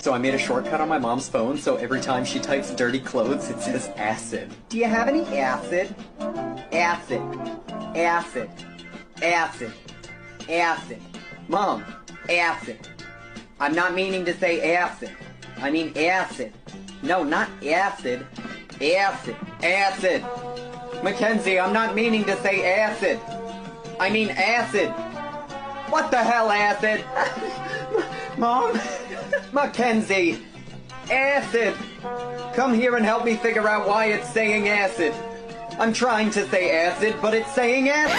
So I made a shortcut on my mom's phone, so every time she types dirty clothes, it says acid. Do you have any acid? Acid. Acid. Acid. Acid. Mom, acid. I'm not meaning to say acid. I mean acid. No, not acid. Acid. Acid. Mackenzie, I'm not meaning to say acid. I mean acid. What the hell, acid? Mom? Mackenzie. Acid. Come here and help me figure out why it's saying acid. I'm trying to say acid, but it's saying acid.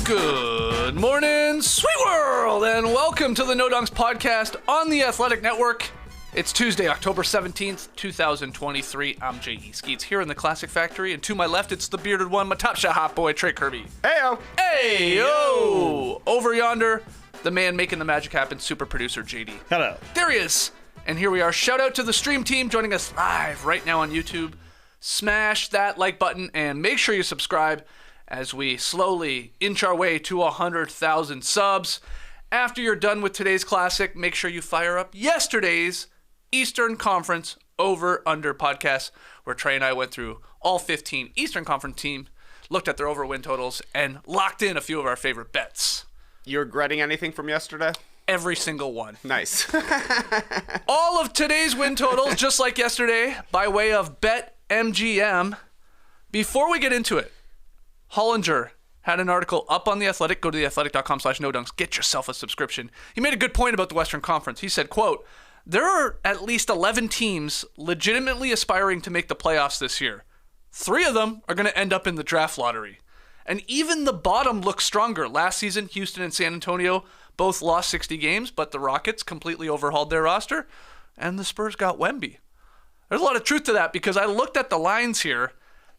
Good morning, sweet world, and welcome to the No Dunks podcast on the Athletic Network. It's Tuesday, October 17th, 2023. I'm J.E. Skeets here in the Classic Factory, and to my left, it's the bearded one, my top shot hot boy, Trey Kirby. Heyo! Heyo! Over yonder, the man making the magic happen, super producer JD. Hello. There he is. And here we are. Shout out to the stream team joining us live right now on YouTube. Smash that like button and make sure you subscribe as we slowly inch our way to 100,000 subs. After you're done with today's classic, make sure you fire up yesterday's Eastern Conference over-under podcast, where Trey and I went through all 15 Eastern Conference teams, looked at their over-win totals, and locked in a few of our favorite bets. You regretting anything from yesterday? Every single one. Nice. All of today's win totals, just like yesterday, by way of BetMGM. Before we get into it, Hollinger had an article up on The Athletic. Go to theathletic.com/nodunks. Get yourself a subscription. He made a good point about the Western Conference. He said, quote, there are at least 11 teams legitimately aspiring to make the playoffs this year. 3 of them are going to end up in the draft lottery. And even the bottom looks stronger. Last season, Houston and San Antonio both lost 60 games, but the Rockets completely overhauled their roster, and the Spurs got Wemby. There's a lot of truth to that because I looked at the lines here.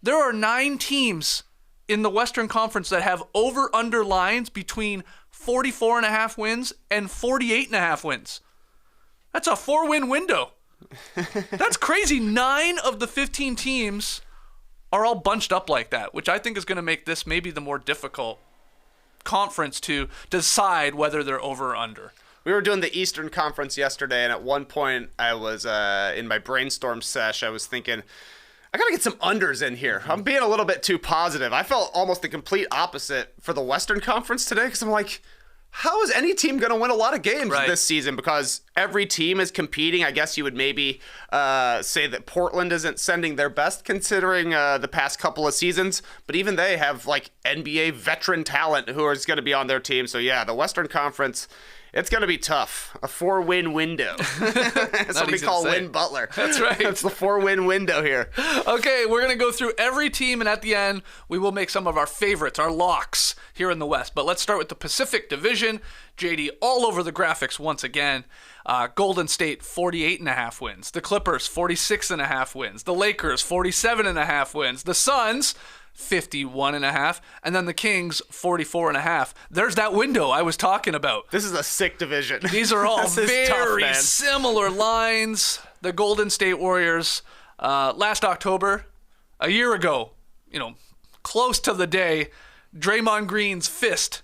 There are 9 teams in the Western Conference that have over-under lines between 44.5 wins and 48.5 wins. That's a 4-win window. That's crazy. 9 of the 15 teams are all bunched up like that, which I think is going to make this maybe the more difficult conference to decide whether they're over or under. We were doing the Eastern Conference yesterday, and at one point I was in my brainstorm sesh, I was thinking, I got to get some unders in here. I'm being a little bit too positive. I felt almost the complete opposite for the Western Conference today because I'm like, how is any team going to win a lot of games this season? Because every team is competing. I guess you would maybe say that Portland isn't sending their best considering the past couple of seasons. But even they have like NBA veteran talent who is going to be on their team. So yeah, the Western Conference, it's going to be tough. A 4-win window. Somebody call Win Butler. That's right. That's the 4-win window here. Okay, we're going to go through every team, and at the end, we will make some of our favorites, our locks here in the West. But let's start with the Pacific Division. JD all over the graphics once again. Golden State, 48.5 wins. The Clippers, 46.5 wins. The Lakers, 47.5 wins. The Suns, 51.5, and then the Kings 44.5. There's that window I was talking about. This is a sick division. These are all very similar lines. The Golden State Warriors, last October, a year ago, close to the day, Draymond Green's fist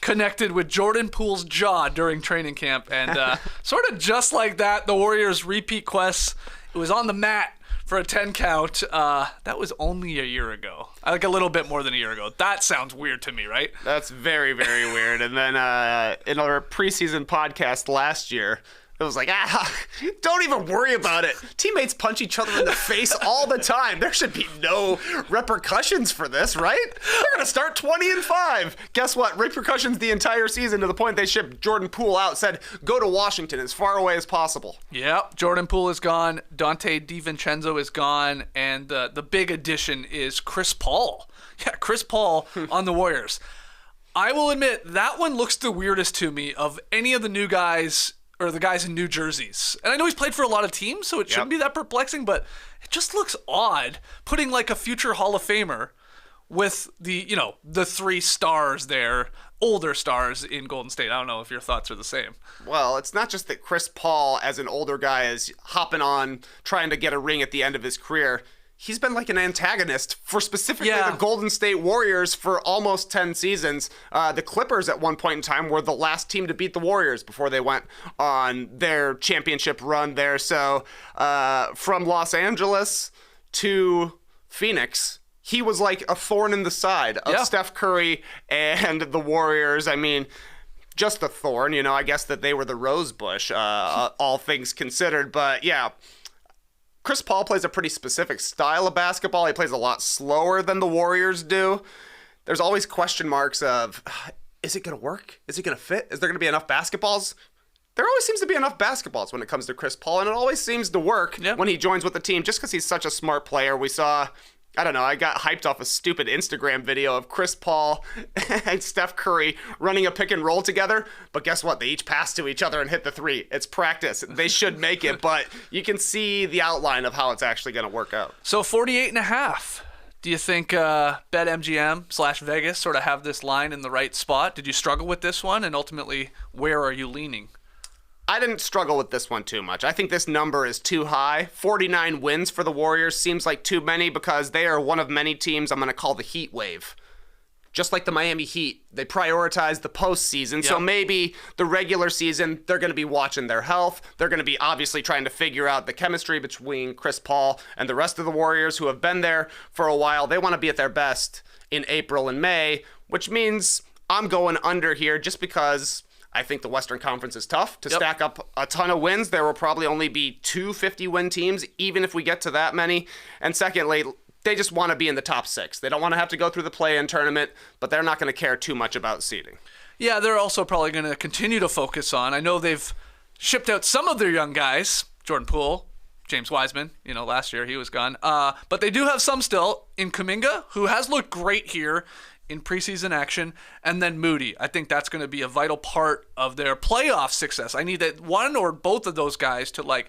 connected with Jordan Poole's jaw during training camp, and sort of just like that, the Warriors' repeat quest. It was on the mat for a 10 count. That was only a year ago. Like a little bit more than a year ago. That sounds weird to me, right? That's very, very weird. And then in our preseason podcast last year, it was like, don't even worry about it. Teammates punch each other in the face all the time. There should be no repercussions for this, right? They're going to start 20-5. Guess what? Repercussions the entire season to the point they shipped Jordan Poole out, said, go to Washington as far away as possible. Yep, Jordan Poole is gone. Dante DiVincenzo is gone. And the big addition is Chris Paul. Yeah, Chris Paul on the Warriors. I will admit, that one looks the weirdest to me of any of the new guys or the guys in New Jerseys. And I know he's played for a lot of teams, so it shouldn't be that perplexing, but it just looks odd putting like a future Hall of Famer with the 3 stars there, older stars in Golden State. I don't know if your thoughts are the same. Well, it's not just that Chris Paul, as an older guy, is hopping on trying to get a ring at the end of his career. he's been like an antagonist for specifically Yeah. the Golden State Warriors for almost 10 seasons. The Clippers at one point in time were the last team to beat the Warriors before they went on their championship run there. So from Los Angeles to Phoenix, he was like a thorn in the side of Steph Curry and the Warriors. I mean, just a thorn, I guess that they were the rose bush, all things considered. But yeah, Chris Paul plays a pretty specific style of basketball. He plays a lot slower than the Warriors do. There's always question marks of, is it going to work? Is it going to fit? Is there going to be enough basketballs? There always seems to be enough basketballs when it comes to Chris Paul, and it always seems to work when he joins with the team just because he's such a smart player. We saw, I don't know, I got hyped off a stupid Instagram video of Chris Paul and Steph Curry running a pick and roll together. But guess what? They each passed to each other and hit the three. It's practice. They should make it, but you can see the outline of how it's actually going to work out. So 48.5. Do you think BetMGM/Vegas sort of have this line in the right spot? Did you struggle with this one? And ultimately, where are you leaning? I didn't struggle with this one too much. I think this number is too high. 49 wins for the Warriors seems like too many because they are one of many teams I'm going to call the heat wave. Just like the Miami Heat, they prioritize the postseason. So maybe the regular season, they're going to be watching their health. They're going to be obviously trying to figure out the chemistry between Chris Paul and the rest of the Warriors who have been there for a while. They want to be at their best in April and May, which means I'm going under here just because I think the Western Conference is tough to stack up a ton of wins. There will probably only be 2 50-win teams, even if we get to that many. And secondly, they just want to be in the top 6. They don't want to have to go through the play-in tournament, but they're not going to care too much about seeding. Yeah, they're also probably going to continue to focus on. I know they've shipped out some of their young guys, Jordan Poole, James Wiseman, last year he was gone. But they do have some still in Kuminga, who has looked great here in preseason action, and then Moody. I think that's going to be a vital part of their playoff success. I need that one or both of those guys to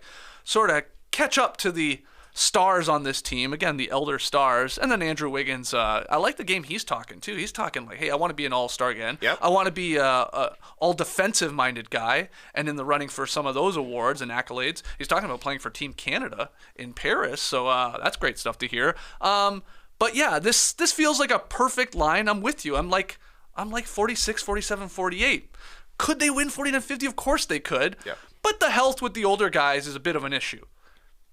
sort of catch up to the stars on this team. Again, the elder stars. And then Andrew Wiggins, I like the game he's talking too. He's talking like, hey, I want to be an all-star again. Yep. I want to be a all-defensive-minded guy and in the running for some of those awards and accolades. He's talking about playing for Team Canada in Paris, so that's great stuff to hear. But yeah, this feels like a perfect line. I'm with you. I'm like 46, 47, 48. Could they win 49-50? Of course they could. Yep. But the health with the older guys is a bit of an issue.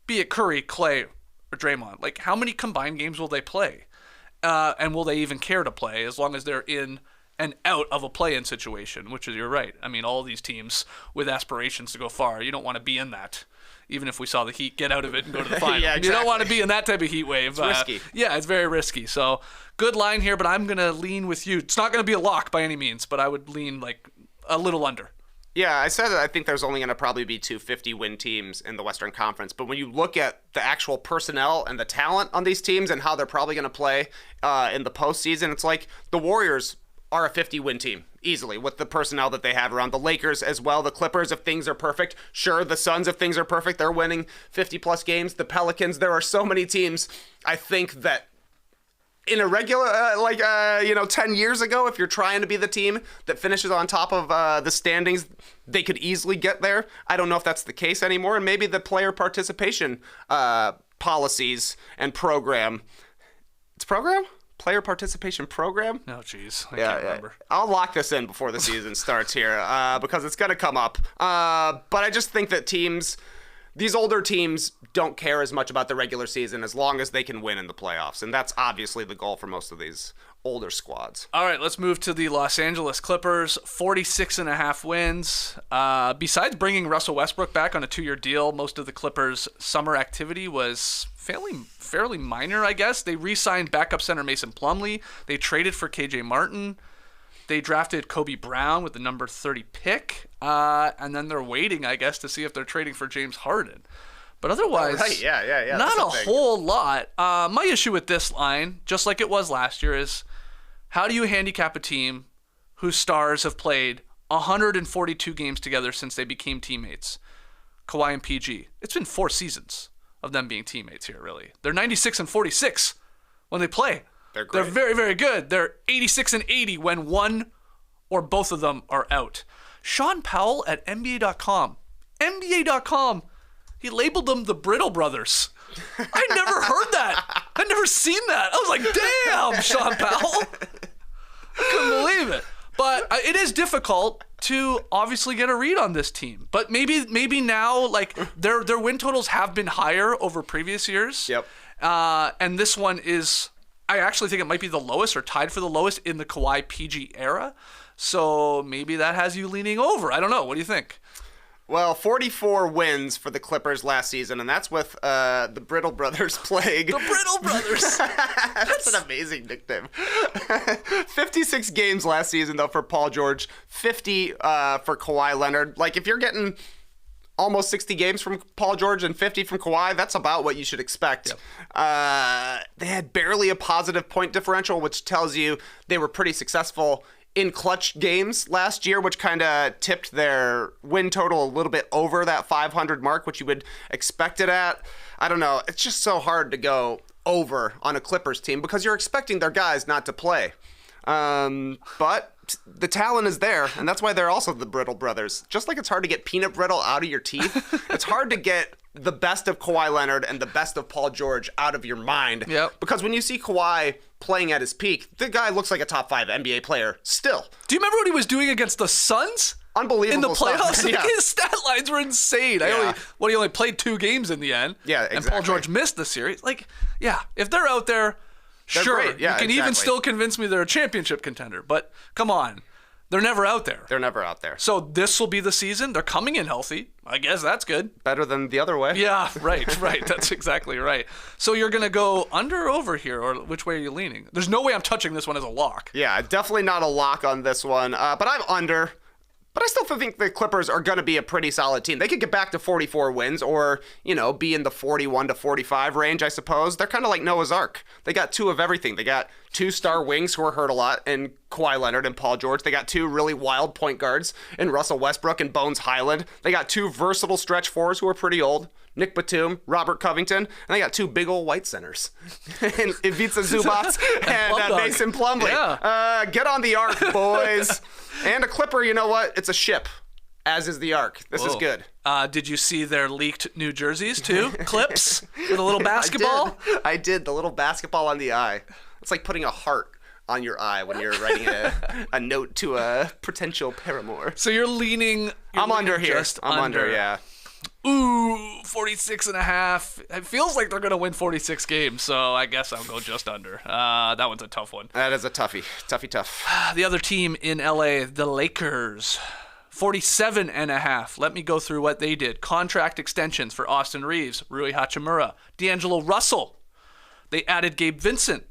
Be it Curry, Clay, or Draymond. How many combined games will they play? And will they even care to play as long as they're in and out of a play-in situation, which is, you're right. I mean, all these teams with aspirations to go far, you don't want to be in that. Even if we saw the Heat get out of it and go to the final. Yeah, exactly. You don't want to be in that type of heat wave. It's risky. Yeah, it's very risky. So, good line here, but I'm going to lean with you. It's not going to be a lock by any means, but I would lean a little under. Yeah, I said that I think there's only going to probably be 2 50-win teams in the Western Conference. But when you look at the actual personnel and the talent on these teams and how they're probably going to play in the postseason, it's like the Warriors are a 50-win team easily with the personnel that they have around. The Lakers as well, the Clippers, if things are perfect. Sure, the Suns, if things are perfect, they're winning 50-plus games. The Pelicans, there are so many teams, I think, that in a regular, 10 years ago, if you're trying to be the team that finishes on top of the standings, they could easily get there. I don't know if that's the case anymore. And maybe the player participation policies and program. It's program? Player participation program? Oh, jeez. I can't remember. I'll lock this in before the season starts here because it's going to come up. But I just think that these older teams don't care as much about the regular season as long as they can win in the playoffs. And that's obviously the goal for most of these older squads. All right, let's move to the Los Angeles Clippers. 46.5 wins. Besides bringing Russell Westbrook back on a 2-year deal, most of the Clippers' summer activity was fairly minor, I guess. They re-signed backup center Mason Plumlee. They traded for KJ Martin. They drafted Kobe Brown with the number 30 pick. And then they're waiting, I guess, to see if they're trading for James Harden. But otherwise, not a whole lot. My issue with this line, just like it was last year, is how do you handicap a team whose stars have played 142 games together since they became teammates? Kawhi and PG. It's been 4 seasons of them being teammates here, really. They're 96-46 when they play. They're great. They're very, very good. They're 86-80 when one or both of them are out. Sean Powell at NBA.com. NBA.com. He labeled them the Brittle Brothers. I never heard that. I'd never seen that. I was like, damn, Sean Powell. Couldn't believe it. But it is difficult to obviously get a read on this team. But maybe now, like, their win totals have been higher over previous years. Yep. And this one is, I actually think it might be the lowest or tied for the lowest in the Kawhi PG era. So maybe that has you leaning over. I don't know. What do you think? Well, 44 wins for the Clippers last season, and that's with the Brittle Brothers plague. The Brittle Brothers. That's an amazing nickname. 56 games last season, though, for Paul George. 50 for Kawhi Leonard. Like, if you're getting almost 60 games from Paul George and 50 from Kawhi, that's about what you should expect. Yep. They had barely a positive point differential, which tells you they were pretty successful in clutch games last year, which kind of tipped their win total a little bit over that 500 mark, which you would expect it at. I don't know. It's just so hard to go over on a Clippers team because you're expecting their guys not to play. But the talent is there, and that's why they're also the Brittle Brothers. Just like it's hard to get peanut brittle out of your teeth, it's hard to get the best of Kawhi Leonard and the best of Paul George out of your mind. Yep. Because when you see Kawhi playing at his peak, the guy looks like a top 5 NBA player still. Do you remember what he was doing against the Suns? Unbelievable in the playoffs. Stuff. Yeah. His stat lines were insane. Yeah. He only played 2 games in the end. Yeah, exactly. And Paul George missed the series. Like, yeah, if they're out there, they're sure, great. Yeah, you can even still convince me they're a championship contender. But come on, they're never out there. They're never out there. So this will be the season. They're coming in healthy. I guess that's good. Better than the other way. Yeah, right. That's exactly right. So you're going to go under or over here, or which way are you leaning? There's no way I'm touching this one as a lock. Yeah, definitely not a lock on this one. But I'm under. But I still think the Clippers are going to be a pretty solid team. They could get back to 44 wins or, be in the 41 to 45 range, I suppose. They're kind of like Noah's Ark. They got 2 of everything. They got 2 star wings who are hurt a lot in Kawhi Leonard and Paul George. They got 2 really wild point guards in Russell Westbrook and Bones Highland. They got 2 versatile stretch fours who are pretty old. Nick Batum, Robert Covington, and they got 2 big old white centers. and Ivica Zubac and Mason Plumlee. Yeah. Get on the arc, boys. And a Clipper, you know what? It's a ship, as is the arc. This is good. Did you see their leaked New Jerseys, too? Clips with a little basketball? I did. The little basketball on the eye. It's like putting a heart on your eye when you're writing a note to a potential paramour. So you're leaning... I'm under here. I'm under, yeah. Ooh, 46.5. It feels like they're going to win 46 games, so I guess I'll go just under. That one's a tough one. That is a toughie. Tough. The other team in LA, the Lakers, 47.5. Let me go through what they did. Contract extensions for Austin Reeves, Rui Hachimura, D'Angelo Russell. They added Gabe Vincent.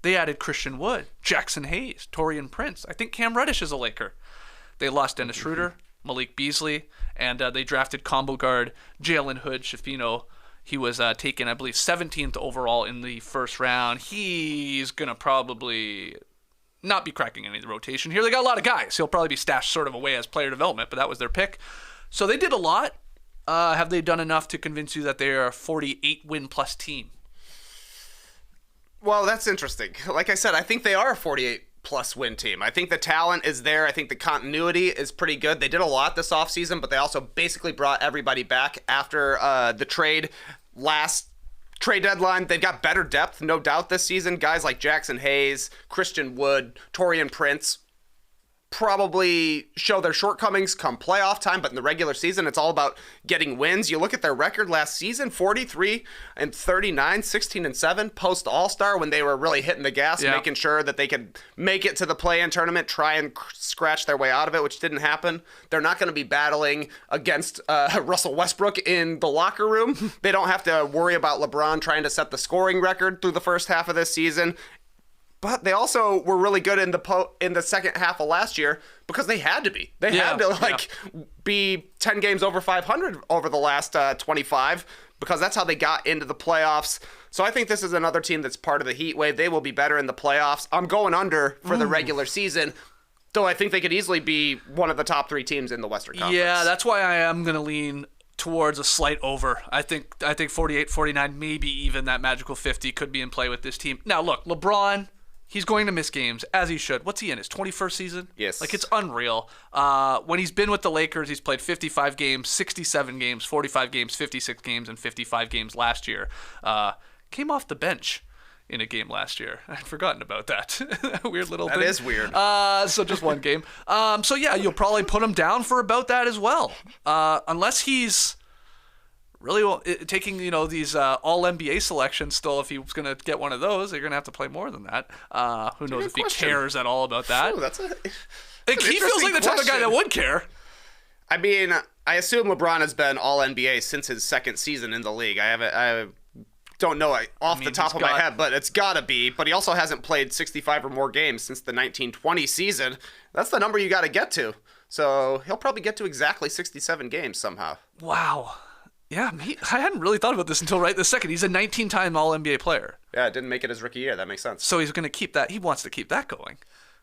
They added Christian Wood, Jackson Hayes, Taurean Prince. I think Cam Reddish is a Laker. They lost Dennis Schroeder, Malik Beasley, and they drafted combo guard Jalen Hood-Schifino. He was taken, I believe, 17th overall in the first round. He's going to probably not be cracking any of the rotation here. They got a lot of guys. He'll probably be stashed sort of away as player development, but that was their pick. So they did a lot. Have they done enough to convince you that they are a 48-win-plus team? Well, that's interesting. Like I said, I think they are a 48-plus win team. I think the talent is there. I think the continuity is pretty good. They did a lot this offseason, but they also basically brought everybody back after the last trade deadline. They've got better depth, no doubt, this season. Guys like Jackson Hayes, Christian Wood, Taurean Prince probably show their shortcomings come playoff time, but in the regular season, it's all about getting wins. You look at their record last season, 43-39, 16-7 post All-Star, when they were really hitting the gas, making sure that they could make it to the play-in tournament, try and scratch their way out of it, which didn't happen. They're not going to be battling against Russell Westbrook in the locker room. They don't have to worry about LeBron trying to set the scoring record through the first half of this season. But they also were really good in the second half of last year because they had to be. They had to be 10 games over 500 over the last 25 because that's how they got into the playoffs. So I think this is another team that's part of the heat wave. They will be better in the playoffs. I'm going under for the regular season, though I think they could easily be one of the top 3 teams in the Western Conference. Yeah, that's why I am going to lean towards a slight over. I think 48, 49, maybe even that magical 50 could be in play with this team. Now, look, LeBron He's going to miss games, as he should. What's he in, his 21st season? Yes. Like, it's unreal. When he's been with the Lakers, he's played 55 games, 67 games, 45 games, 56 games, and 55 games last year. Came off the bench in a game last year. I'd forgotten about that. Weird little thing. That is weird. So just one game. So, yeah, you'll probably put him down for about that as well. Unless he's really taking, these all-NBA selections still. If he was going to get one of those, they're going to have to play more than that. Who knows if he cares at all about that. Ooh, He feels like the type of guy that would care. I mean, I assume LeBron has been all-NBA since his second season in the league. I don't know off the top of my head, but it's got to be. But he also hasn't played 65 or more games since the 1920 season. That's the number you got to get to. So he'll probably get to exactly 67 games somehow. Wow. Yeah, I hadn't really thought about this until right this second. He's a 19-time All-NBA player. Yeah, didn't make it his rookie year. That makes sense. So he's going to keep that. He wants to keep that going.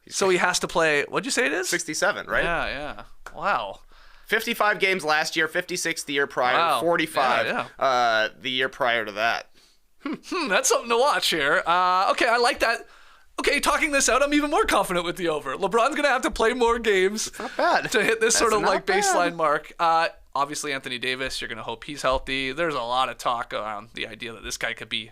So he has to play, what'd you say it is? 67, right? Yeah. Wow. 55 games last year, 56 the year prior, 45 the year prior to that. That's something to watch here. Okay, I like that. Okay, talking this out, I'm even more confident with the over. LeBron's going to have to play more games not bad. to hit this sort of like baseline bad. mark. Obviously, Anthony Davis, you're going to hope he's healthy. There's a lot of talk around the idea that this guy could be,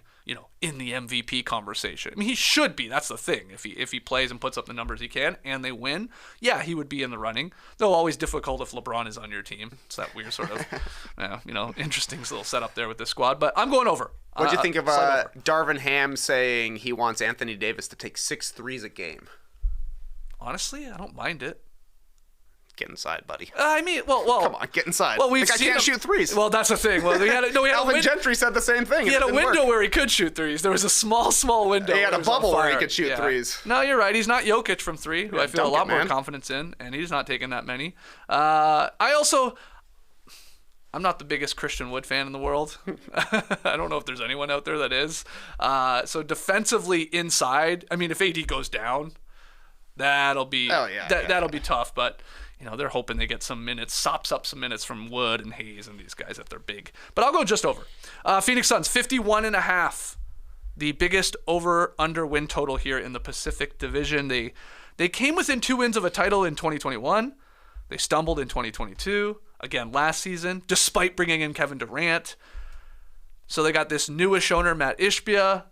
in the MVP conversation. I mean, he should be. That's the thing. If he plays and puts up the numbers he can and they win, yeah, he would be in the running. Though always difficult if LeBron is on your team. It's that weird sort of, interesting little setup there with this squad. But I'm going over. What'd you think of Darvin Ham saying he wants Anthony Davis to take 6 threes a game? Honestly, I don't mind it. Get inside, buddy. I mean, well, come on, get inside. Well, I can't shoot threes. Well, that's the thing. Well, Alvin Gentry said the same thing. He had a window where he could shoot threes. There was a small window. He had a bubble where he could shoot threes. No, you're right. He's not Jokic from 3, who I feel a lot more confidence in, and he's not taking that many. I'm not the biggest Christian Wood fan in the world. I don't know if there's anyone out there that is. So defensively inside, I mean, if AD goes down, that'll be that'll be tough. But they're hoping they get some minutes, sops up some minutes from Wood and Hayes and these guys that they're big. But I'll go just over. Phoenix Suns 51.5, the biggest over/under win total here in the Pacific Division. They came within 2 wins of a title in 2021. They stumbled in 2022. Again, last season, despite bringing in Kevin Durant. So they got this newish owner, Matt Ishbia.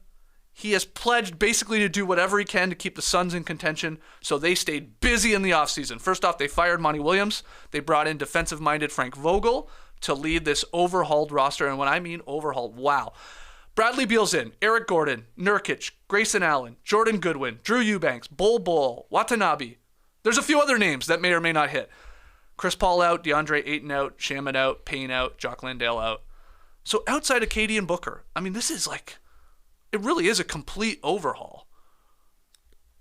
He has pledged basically to do whatever he can to keep the Suns in contention, so they stayed busy in the offseason. First off, they fired Monty Williams. They brought in defensive-minded Frank Vogel to lead this overhauled roster, and when I mean overhauled, wow. Bradley Beal's in, Eric Gordon, Nurkic, Grayson Allen, Jordan Goodwin, Drew Eubanks, Bol, Watanabe. There's a few other names that may or may not hit. Chris Paul out, DeAndre Ayton out, Shaman out, Payne out, Jock Landale out. So outside of KD and Booker, I mean, this is it really is a complete overhaul.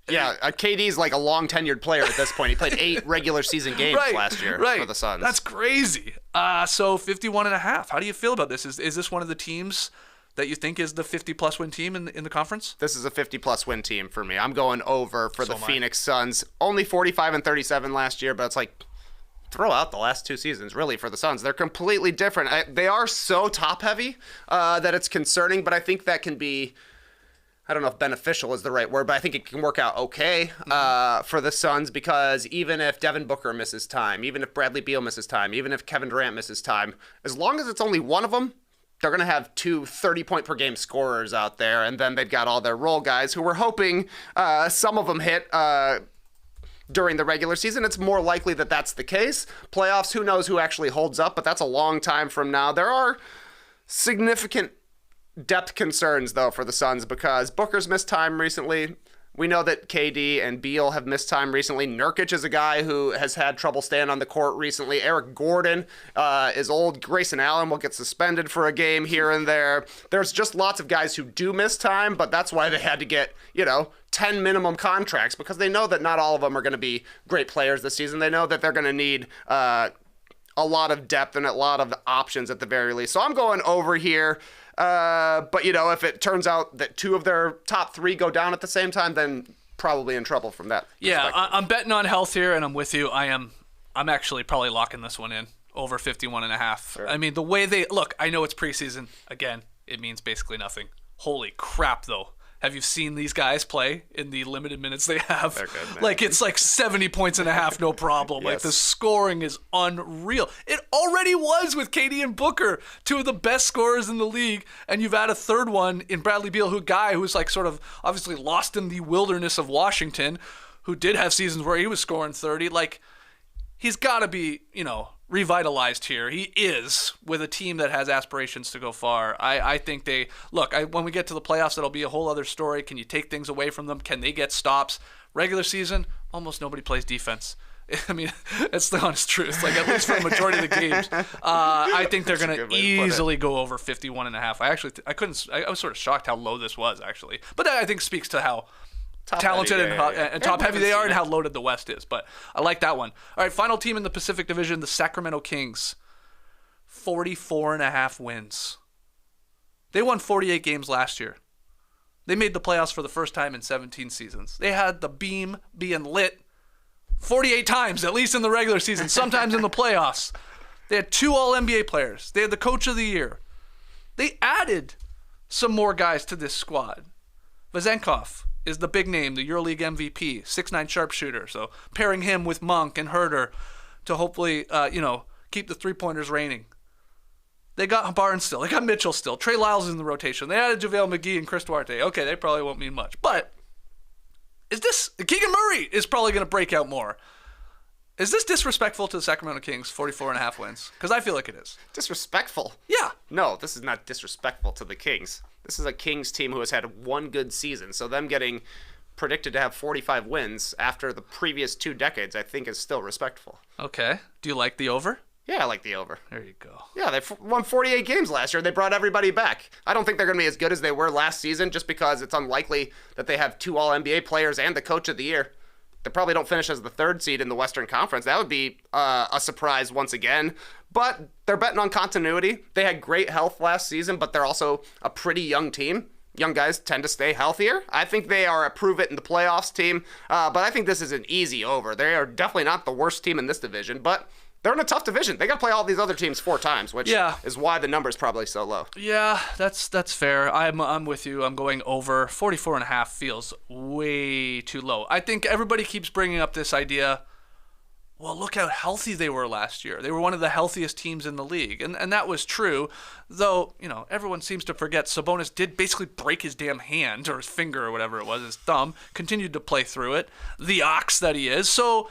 Yeah, KD's like a long tenured player at this point. He played 8 regular season games last year for the Suns. That's crazy. So 51.5. How do you feel about this? Is this one of the teams that you think is the 50-plus win team in the conference? This is a 50-plus win team for me. I'm going over for the Phoenix Suns. Only 45-37 last year, but it's like throw out the last 2 seasons, really, for the Suns. They're completely different. They are so top-heavy that it's concerning, but I think that can be, I don't know if beneficial is the right word, but I think it can work out okay for the Suns, because even if Devin Booker misses time, even if Bradley Beal misses time, even if Kevin Durant misses time, as long as it's only one of them, they're going to have 2 30-point-per-game scorers out there, and then they've got all their role guys who we're hoping some of them hit during the regular season. It's more likely that that's the case. Playoffs, who knows who actually holds up, but that's a long time from now. There are significant depth concerns, though, for the Suns, because Booker's missed time recently. We know that KD and Beal have missed time recently. Nurkic is a guy who has had trouble staying on the court recently. Eric Gordon is old. Grayson Allen will get suspended for a game here and there. There's just lots of guys who do miss time, but that's why they had to get, 10 minimum contracts, because they know that not all of them are going to be great players this season. They know that they're going to need a lot of depth and a lot of options at the very least. So I'm going over here. But, if it turns out that 2 of their top 3 go down at the same time, then probably in trouble from that perspective. Yeah, I'm betting on health here, and I'm with you. I'm actually probably locking this one in over 51.5. Sure. I mean, the way they look, I know it's preseason. Again, it means basically nothing. Holy crap, though. Have you seen these guys play in the limited minutes they have? They're good, man. Like, it's like 70 points and a half, no problem. Like, Yes. the scoring is unreal. It already was with KD and Booker, two of the best scorers in the league, and you've had a third one in Bradley Beal, who's like sort of obviously lost in the wilderness of Washington, who did have seasons where he was scoring 30. Like, he's got to be, revitalized here. He is, with a team that has aspirations to go far. I think when we get to the playoffs, that'll be a whole other story. Can you take things away from them? Can they get stops? Regular season, almost nobody plays defense. I mean, it's the honest truth. Like, at least for the majority of the games, I think they're going to easily go over 51.5. I was sort of shocked how low this was, actually. But that, I think, speaks to how talented and top-heavy they are and how loaded the West is. But I like that one. All right, final team in the Pacific Division, the Sacramento Kings. 44.5 wins. They won 48 games last year. They made the playoffs for the first time in 17 seasons. They had the beam being lit 48 times, at least in the regular season, sometimes in the playoffs. They had 2 All-NBA players. They had the coach of the year. They added some more guys to this squad. Vezenkov is the big name, the EuroLeague MVP, 6'9" sharpshooter. So pairing him with Monk and Herter to hopefully, keep the three-pointers raining. They got Barnes still. They got Mitchell still. Trey Lyles is in the rotation. They added JaVale McGee and Chris Duarte. Okay, they probably won't mean much. But Keegan Murray is probably going to break out more. Is this disrespectful to the Sacramento Kings, 44.5 wins? Because I feel like it is. Disrespectful? Yeah. No, this is not disrespectful to the Kings. This is a Kings team who has had one good season. So them getting predicted to have 45 wins after the previous 2 decades, I think is still respectful. Okay. Do you like the over? Yeah, I like the over. There you go. Yeah, they won 48 games last year. They brought everybody back. I don't think they're going to be as good as they were last season just because it's unlikely that they have 2 All-NBA players and the coach of the year. They probably don't finish as the 3rd seed in the Western Conference. That would be a surprise once again. But they're betting on continuity. They had great health last season, but they're also a pretty young team. Young guys tend to stay healthier. I think they are a prove it in the playoffs team. But I think this is an easy over. They are definitely not the worst team in this division, but they're in a tough division. They got to play all these other teams 4 times, which is why the number is probably so low. Yeah, that's fair. I'm with you. I'm going over. 44.5 feels way too low. I think everybody keeps bringing up this idea, well, look how healthy they were last year. They were one of the healthiest teams in the league. And that was true, though, everyone seems to forget Sabonis did basically break his damn hand or his finger or whatever it was, his thumb, continued to play through it, the ox that he is. So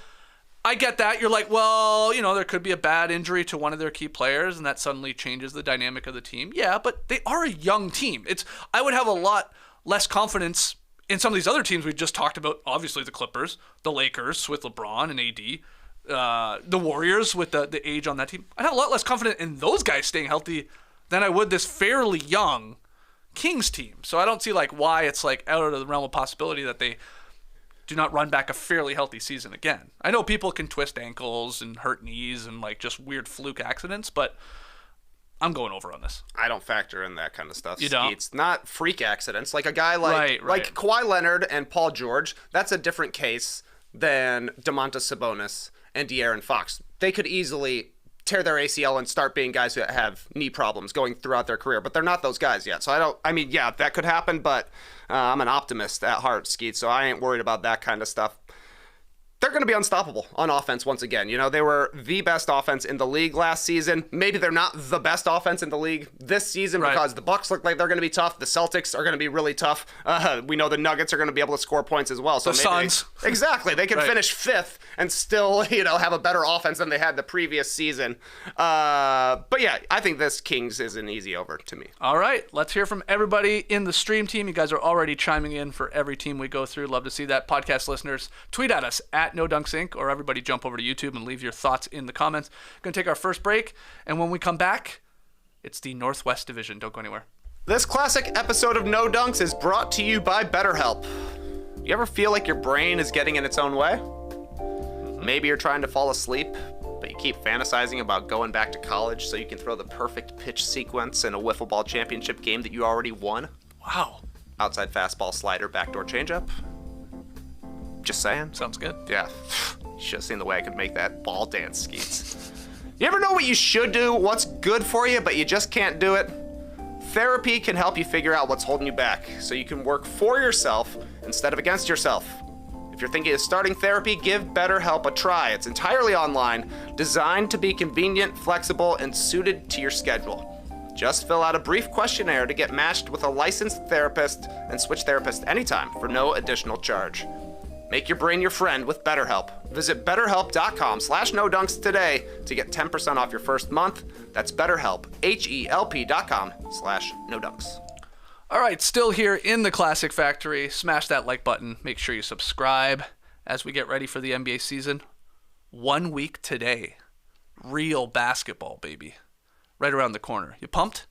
I get that. You're like, well, there could be a bad injury to one of their key players, and that suddenly changes the dynamic of the team. Yeah, but they are a young team. I would have a lot less confidence in some of these other teams we just talked about. Obviously, the Clippers, the Lakers with LeBron and AD, the Warriors with the age on that team. I'd have a lot less confidence in those guys staying healthy than I would this fairly young Kings team. So I don't see why it's out of the realm of possibility that they do not run back a fairly healthy season again. I know people can twist ankles and hurt knees and just weird fluke accidents, but I'm going over on this. I don't factor in that kind of stuff. You don't? It's not freak accidents. Like a guy like Kawhi Leonard and Paul George, that's a different case than Domantas Sabonis and De'Aaron Fox. They could easily tear their ACL and start being guys who have knee problems going throughout their career, but they're not those guys yet. So that could happen, but I'm an optimist at heart, Skeets, so I ain't worried about that kind of stuff. They're going to be unstoppable on offense once again. They were the best offense in the league last season. Maybe they're not the best offense in the league this season because the Bucks look like they're going to be tough. The Celtics are going to be really tough. We know the Nuggets are going to be able to score points as well. So the Suns. Exactly. They can finish 5th and still, have a better offense than they had the previous season. But yeah, I think this Kings is an easy over to me. All right. Let's hear from everybody in the stream team. You guys are already chiming in for every team we go through. Love to see that. Podcast listeners, tweet at us at No Dunks Inc., or everybody jump over to YouTube and leave your thoughts in the comments. Going to take our first break, and when we come back, it's the Northwest Division. Don't go anywhere. This classic episode of No Dunks is brought to you by BetterHelp. You ever feel like your brain is getting in its own way? Maybe you're trying to fall asleep, but you keep fantasizing about going back to college so you can throw the perfect pitch sequence in a wiffle ball championship game that you already won. Wow. Outside fastball, slider, backdoor changeup. Just saying. Sounds good. Yeah. You should have seen the way I could make that ball dance, Skeets. You ever know what you should do, what's good for you, but you just can't do it? Therapy can help you figure out what's holding you back so you can work for yourself instead of against yourself. If you're thinking of starting therapy, give BetterHelp a try. It's entirely online, designed to be convenient, flexible, and suited to your schedule. Just fill out a brief questionnaire to get matched with a licensed therapist and switch therapists anytime for no additional charge. Make your brain your friend with BetterHelp. Visit betterhelp.com/nodunks today to get 10% off your first month. That's BetterHelp, HELP.com/nodunks. All right, still here in the Classic Factory. Smash that like button. Make sure you subscribe as we get ready for the NBA season. 1 week today. Real basketball, baby. Right around the corner. You pumped?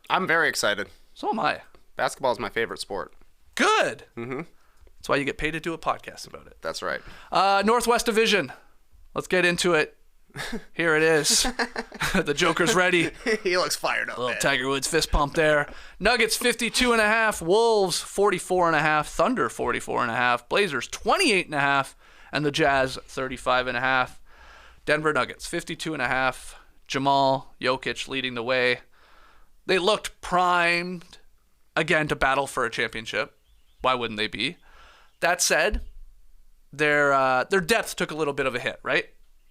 I'm very excited. So am I. Basketball is my favorite sport. Good. Mm-hmm. That's why you get paid to do a podcast about it. That's right. Northwest Division. Let's get into it. Here it is. The Joker's ready. He looks fired up. Little Tiger Woods fist pump there. Nuggets 52.5. Wolves 44.5. Thunder 44.5. Blazers 28.5. And the Jazz 35.5. Denver Nuggets 52.5. Jamal, Jokic leading the way. They looked primed again to battle for a championship. Why wouldn't they be? That said, their depth took a little bit of a hit, right?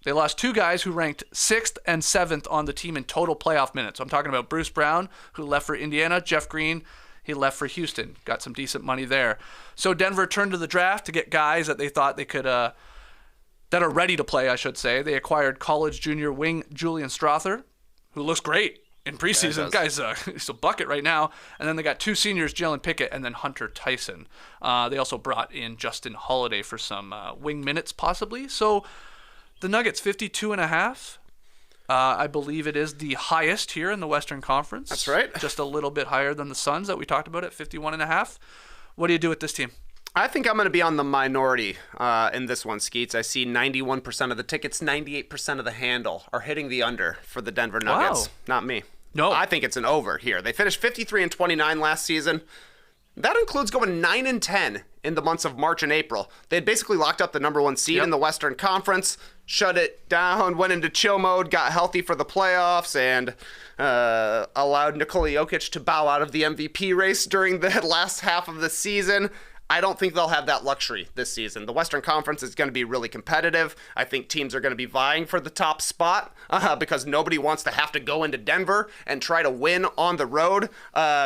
They lost two guys who ranked 6th and 7th on the team in total playoff minutes. I'm talking about Bruce Brown, who left for Indiana. Jeff Green, he left for Houston. Got some decent money there. So Denver turned to the draft to get guys that they thought they could, that are ready to play, I should say. They acquired college junior wing Julian Strother, who looks great in preseason. Guy's he's a bucket right now. And then they got two seniors, Jalen Pickett and then Hunter Tyson. They also brought in Justin Holiday for some wing minutes, possibly. So the Nuggets, 52.5. I believe it is the highest here in the Western Conference. That's right. Just a little bit higher than the Suns that we talked about at 51.5. What do you do with this team? I think I'm going to be on the minority in this one, Skeets. I see 91% of the tickets, 98% of the handle are hitting the under for the Denver Nuggets. Wow. Not me. No. I think it's an over here. They finished 53-29 last season. That includes going 9-10 in the months of March and April. They had basically locked up the number one seed in the Western Conference, shut it down, went into chill mode, got healthy for the playoffs, and allowed Nikola Jokic to bow out of the MVP race during the last half of the season. I don't think they'll have that luxury this season. The Western Conference is going to be really competitive. I think teams are going to be vying for the top spot because nobody wants to have to go into Denver and try to win on the road.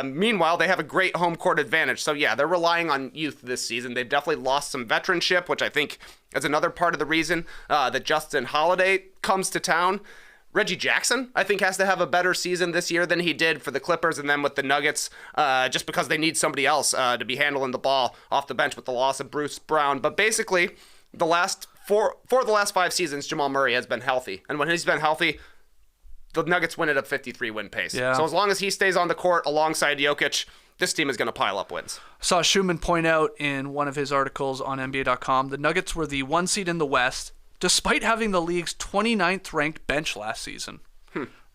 Meanwhile, they have a great home court advantage. So, yeah, they're relying on youth this season. They've definitely lost some veteranship, which I think is another part of the reason that Justin Holiday comes to town. Reggie Jackson, I think, has to have a better season this year than he did for the Clippers and then with the Nuggets, just because they need somebody else to be handling the ball off the bench with the loss of Bruce Brown. But basically, the last four of the last 5 seasons, Jamal Murray has been healthy. And when he's been healthy, the Nuggets win at a 53-win pace. Yeah. So as long as he stays on the court alongside Jokic, this team is going to pile up wins. Saw Schumann point out in one of his articles on NBA.com, the Nuggets were the 1 seed in the West, despite having the league's 29th ranked bench last season.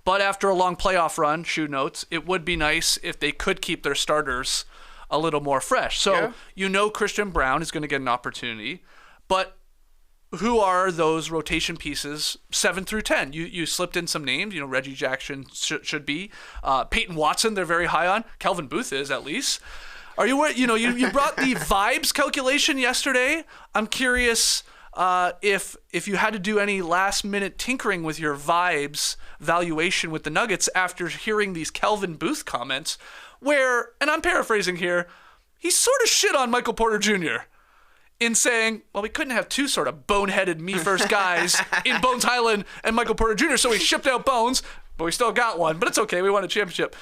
But after a long playoff run, Shu notes, it would be nice if they could keep their starters a little more fresh. So you know Christian Brown is going to get an opportunity, but who are those rotation pieces 7 through 10? You slipped in some names. You know, Reggie Jackson should be. Peyton Watson, they're very high on. Kelvin Booth is, at least. Are you you brought the vibes calculation yesterday. I'm curious if you had to do any last minute tinkering with your vibes valuation with the Nuggets after hearing these Kelvin Booth comments where, and I'm paraphrasing here, he sort of shit on Michael Porter Jr. in saying, well, we couldn't have two sort of boneheaded me-first guys in Bones Highland and Michael Porter Jr., so we shipped out Bones, but we still got one. But it's okay, we won a championship.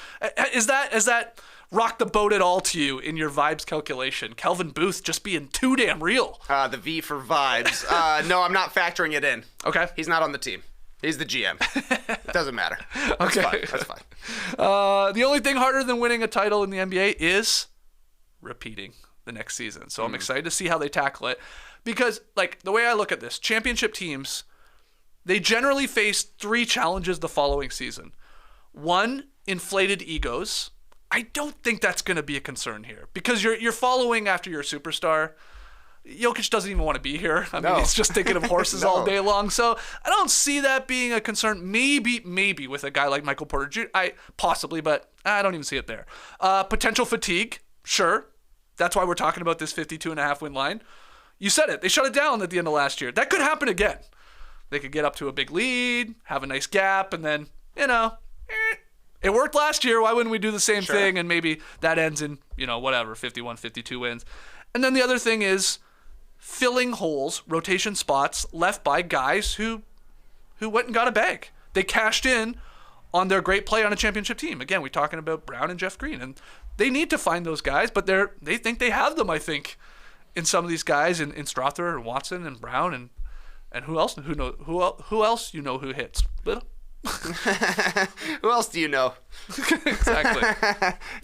Is that rock the boat at all to you in your vibes calculation? Kelvin Booth just being too damn real. The V for vibes. No, I'm not factoring it in. Okay. He's not on the team. He's the GM. It doesn't matter. That's okay. Fine. That's fine. The only thing harder than winning a title in the NBA is repeating the next season. So I'm excited to see how they tackle it. Because, like, the way I look at this, championship teams, they generally face 3 challenges the following season. 1, inflated egos. I don't think that's going to be a concern here because you're following after your superstar. Jokic doesn't even want to be here. I mean, No. he's just thinking of horses No. all day long. So I don't see that being a concern. Maybe with a guy like Michael Porter Jr. Possibly, but I don't even see it there. Potential fatigue, sure. That's why we're talking about this 52.5 win line. You said it. They shut it down at the end of last year. That could happen again. They could get up to a big lead, have a nice gap, and then, it worked last year. Why wouldn't we do the same thing? And maybe that ends in, 51, 52 wins. And then the other thing is filling holes, rotation spots left by guys who went and got a bag. They cashed in on their great play on a championship team. Again, we're talking about Brown and Jeff Green, and they need to find those guys, but they think they have them, I think, in some of these guys, in Strother and Watson and Brown and who else? Who else who hits? Little. Who else do you know? Exactly.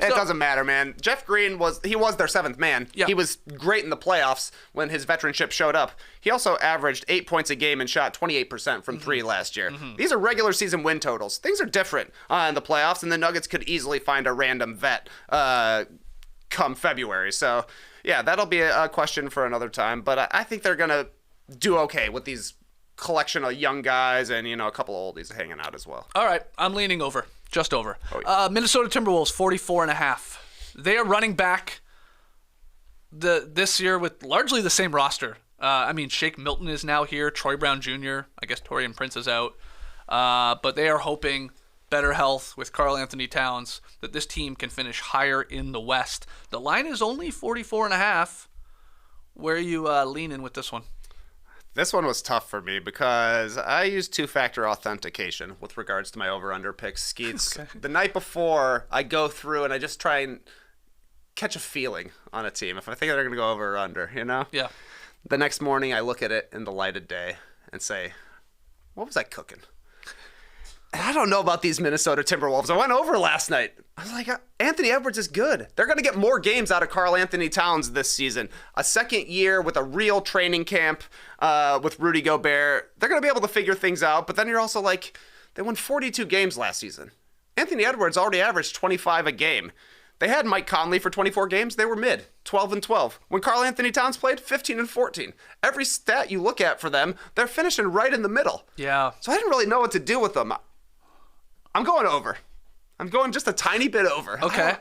It doesn't matter, man. Jeff Green was their seventh man. Yeah. He was great in the playoffs when his veteranship showed up. He also averaged 8 points a game and shot 28% from three last year. These are regular season win totals. Things are different in the playoffs, and the Nuggets could easily find a random vet come February. So, yeah, that'll be a question for another time. But I think they're going to do okay with these collection of young guys and, a couple of oldies hanging out as well. All right, I'm leaning over, just over. Oh, yeah. Minnesota Timberwolves, 44.5. They are running back this year with largely the same roster. Shake Milton is now here, Troy Brown Jr., I guess Taurean Prince is out. But they are hoping better health with Karl Anthony Towns, that this team can finish higher in the West. The line is only 44.5. Where are you leaning with this one? This one was tough for me because I used two-factor authentication with regards to my over-under picks, Skeets. Okay. The night before, I go through and I just try and catch a feeling on a team. If I think they're going to go over or under, Yeah. The next morning, I look at it in the light of day and say, what was I cooking? And I don't know about these Minnesota Timberwolves. I went over last night. I was like, Anthony Edwards is good. They're going to get more games out of Karl Anthony Towns this season. A second year with a real training camp with Rudy Gobert. They're going to be able to figure things out. But then you're also like, they won 42 games last season. Anthony Edwards already averaged 25 a game. They had Mike Conley for 24 games. They were mid, 12-12. When Karl Anthony Towns played, 15-14. Every stat you look at for them, they're finishing right in the middle. Yeah. So I didn't really know what to do with them. I'm going over. I'm going just a tiny bit over. Okay.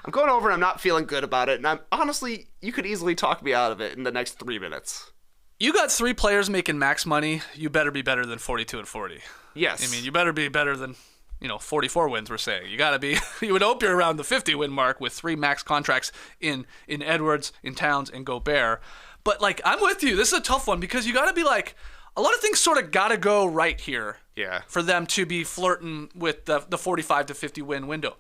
I'm going over and I'm not feeling good about it. And honestly, you could easily talk me out of it in the next 3 minutes. You got three players making max money. You better be better than 42 and 40. Yes. I mean, you better be better than, 44 wins, we're saying. You got to be, you would hope you're around the 50 win mark with three max contracts in Edwards, in Towns, and Gobert. But, I'm with you. This is a tough one because you got to be a lot of things sort of got to go right here. Yeah. For them to be flirting with the 45 to 50 win window.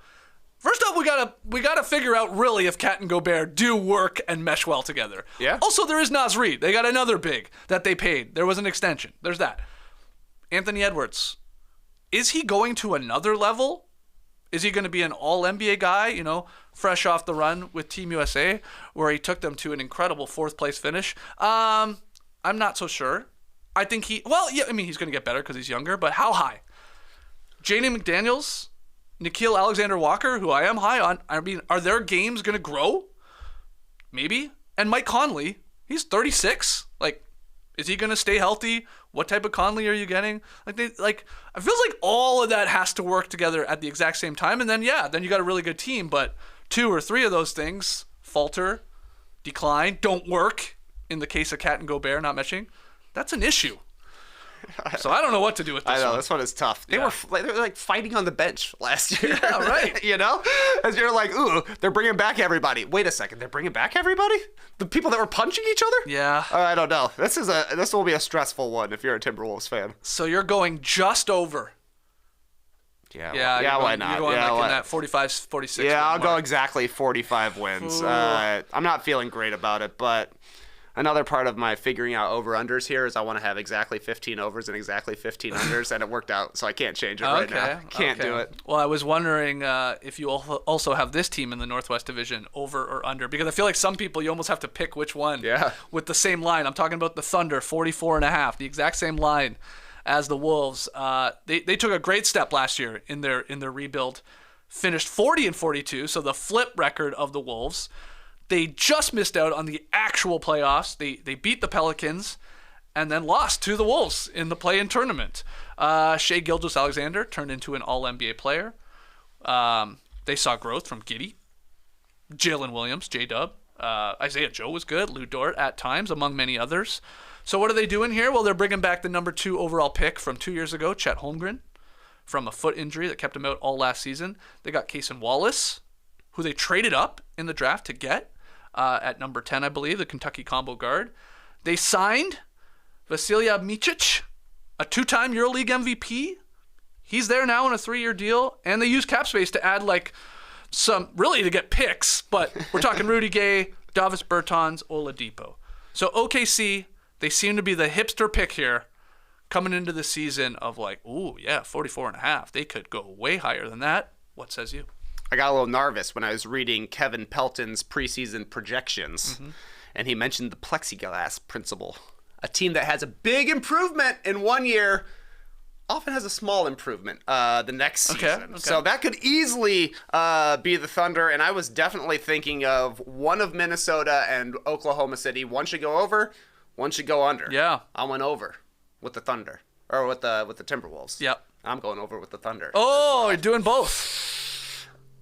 First up, we gotta figure out really if Cat and Gobert do work and mesh well together. Yeah. Also, there is Naz Reid. They got another big that they paid. There was an extension. There's that. Anthony Edwards. Is he going to another level? Is he going to be an all-NBA guy, fresh off the run with Team USA, where he took them to an incredible fourth-place finish? I'm not so sure. I think he's going to get better because he's younger, but how high? Jaden McDaniels, Nickeil Alexander-Walker, who I am high on, are their games going to grow? Maybe. And Mike Conley, he's 36. Is he going to stay healthy? What type of Conley are you getting? I feels like all of that has to work together at the exact same time, and then you got a really good team, but 2 or 3 of those things falter, decline, don't work in the case of Cat and Gobert not meshing. That's an issue. So I don't know what to do with this I know, one. this one is tough. They were fighting on the bench last year. Yeah, right. As you're like, ooh, they're bringing back everybody. Wait a second, they're bringing back everybody? The people that were punching each other? Yeah. I don't know. This will be a stressful one if you're a Timberwolves fan. So you're going just over. Yeah, You're why not? going in that 45, 46. Yeah, I'll go mark. exactly 45 wins. I'm not feeling great about it, but another part of my figuring out over-unders here is I want to have exactly 15 overs and exactly 15 unders, and it worked out, so I can't change it right now. Can't do it. Well, I was wondering if you also have this team in the Northwest Division, over or under, because I feel like some people, you almost have to pick which one. Yeah. With the same line. I'm talking about the Thunder, 44.5, the exact same line as the Wolves. They took a great step last year in their rebuild, finished 40 and 42, so the flip record of the Wolves. They just missed out on the actual playoffs. They beat the Pelicans and then lost to the Wolves in the play-in tournament. Shai Gilgeous-Alexander turned into an All-NBA player. They saw growth from Giddey, Jalen Williams, J-Dub. Isaiah Joe was good, Lou Dort at times, among many others. So what are they doing here? Well, they're bringing back the number 2 overall pick from 2 years ago, Chet Holmgren, from a foot injury that kept him out all last season. They got Cason Wallace, who they traded up in the draft to get at number 10, I believe, the Kentucky combo guard. They signed Vasilija Micic, a 2-time EuroLeague MVP. He's there now on a 3-year deal, and they use cap space to add some, really to get picks, but we're talking Rudy Gay, Davis Bertans, Oladipo. So OKC, they seem to be the hipster pick here coming into the season of 44.5. They could go way higher than that. What says you? I got a little nervous when I was reading Kevin Pelton's preseason projections, and he mentioned the plexiglass principle. A team that has a big improvement in 1 year often has a small improvement the next season. Okay. So that could easily be the Thunder, and I was definitely thinking of one of Minnesota and Oklahoma City. One should go over, one should go under. Yeah. I went over with the Thunder, or with the Timberwolves. Yep. I'm going over with the Thunder. Oh, you're doing both.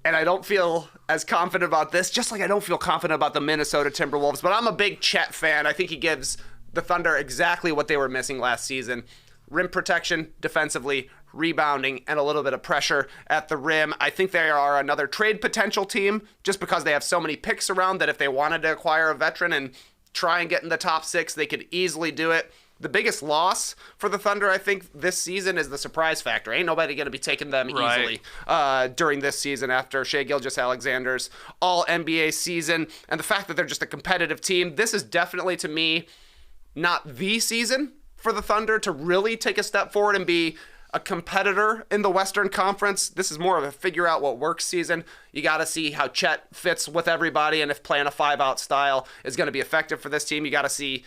And I don't feel as confident about this, just like I don't feel confident about the Minnesota Timberwolves. But I'm a big Chet fan. I think he gives the Thunder exactly what they were missing last season. Rim protection defensively, rebounding, and a little bit of pressure at the rim. I think they are another trade potential team just because they have so many picks around that if they wanted to acquire a veteran and try and get in the top 6, they could easily do it. The biggest loss for the Thunder, I think, this season is the surprise factor. Ain't nobody going to be taking them easily during this season after Shai Gilgeous-Alexander's All-NBA season. And the fact that they're just a competitive team, this is definitely, to me, not the season for the Thunder to really take a step forward and be a competitor in the Western Conference. This is more of a figure out what works season. You got to see how Chet fits with everybody and if playing a 5-out style is going to be effective for this team. You got to see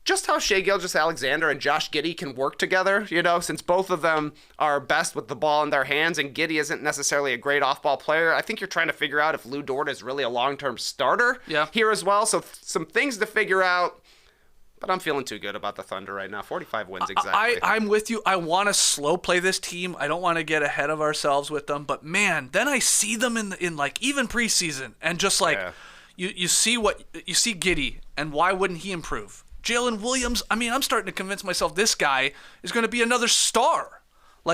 just how Shai Gilgeous-Alexander and Josh Giddey can work together, since both of them are best with the ball in their hands and Giddey isn't necessarily a great off-ball player. I think you're trying to figure out if Lou Dort is really a long-term starter here as well. So some things to figure out, but I'm feeling too good about the Thunder right now. 45 wins exactly. I'm with you. I want to slow play this team. I don't want to get ahead of ourselves with them, but man, then I see them in even preseason and just you see Giddey and why wouldn't he improve? Jalen Williams, I'm starting to convince myself this guy is going to be another star,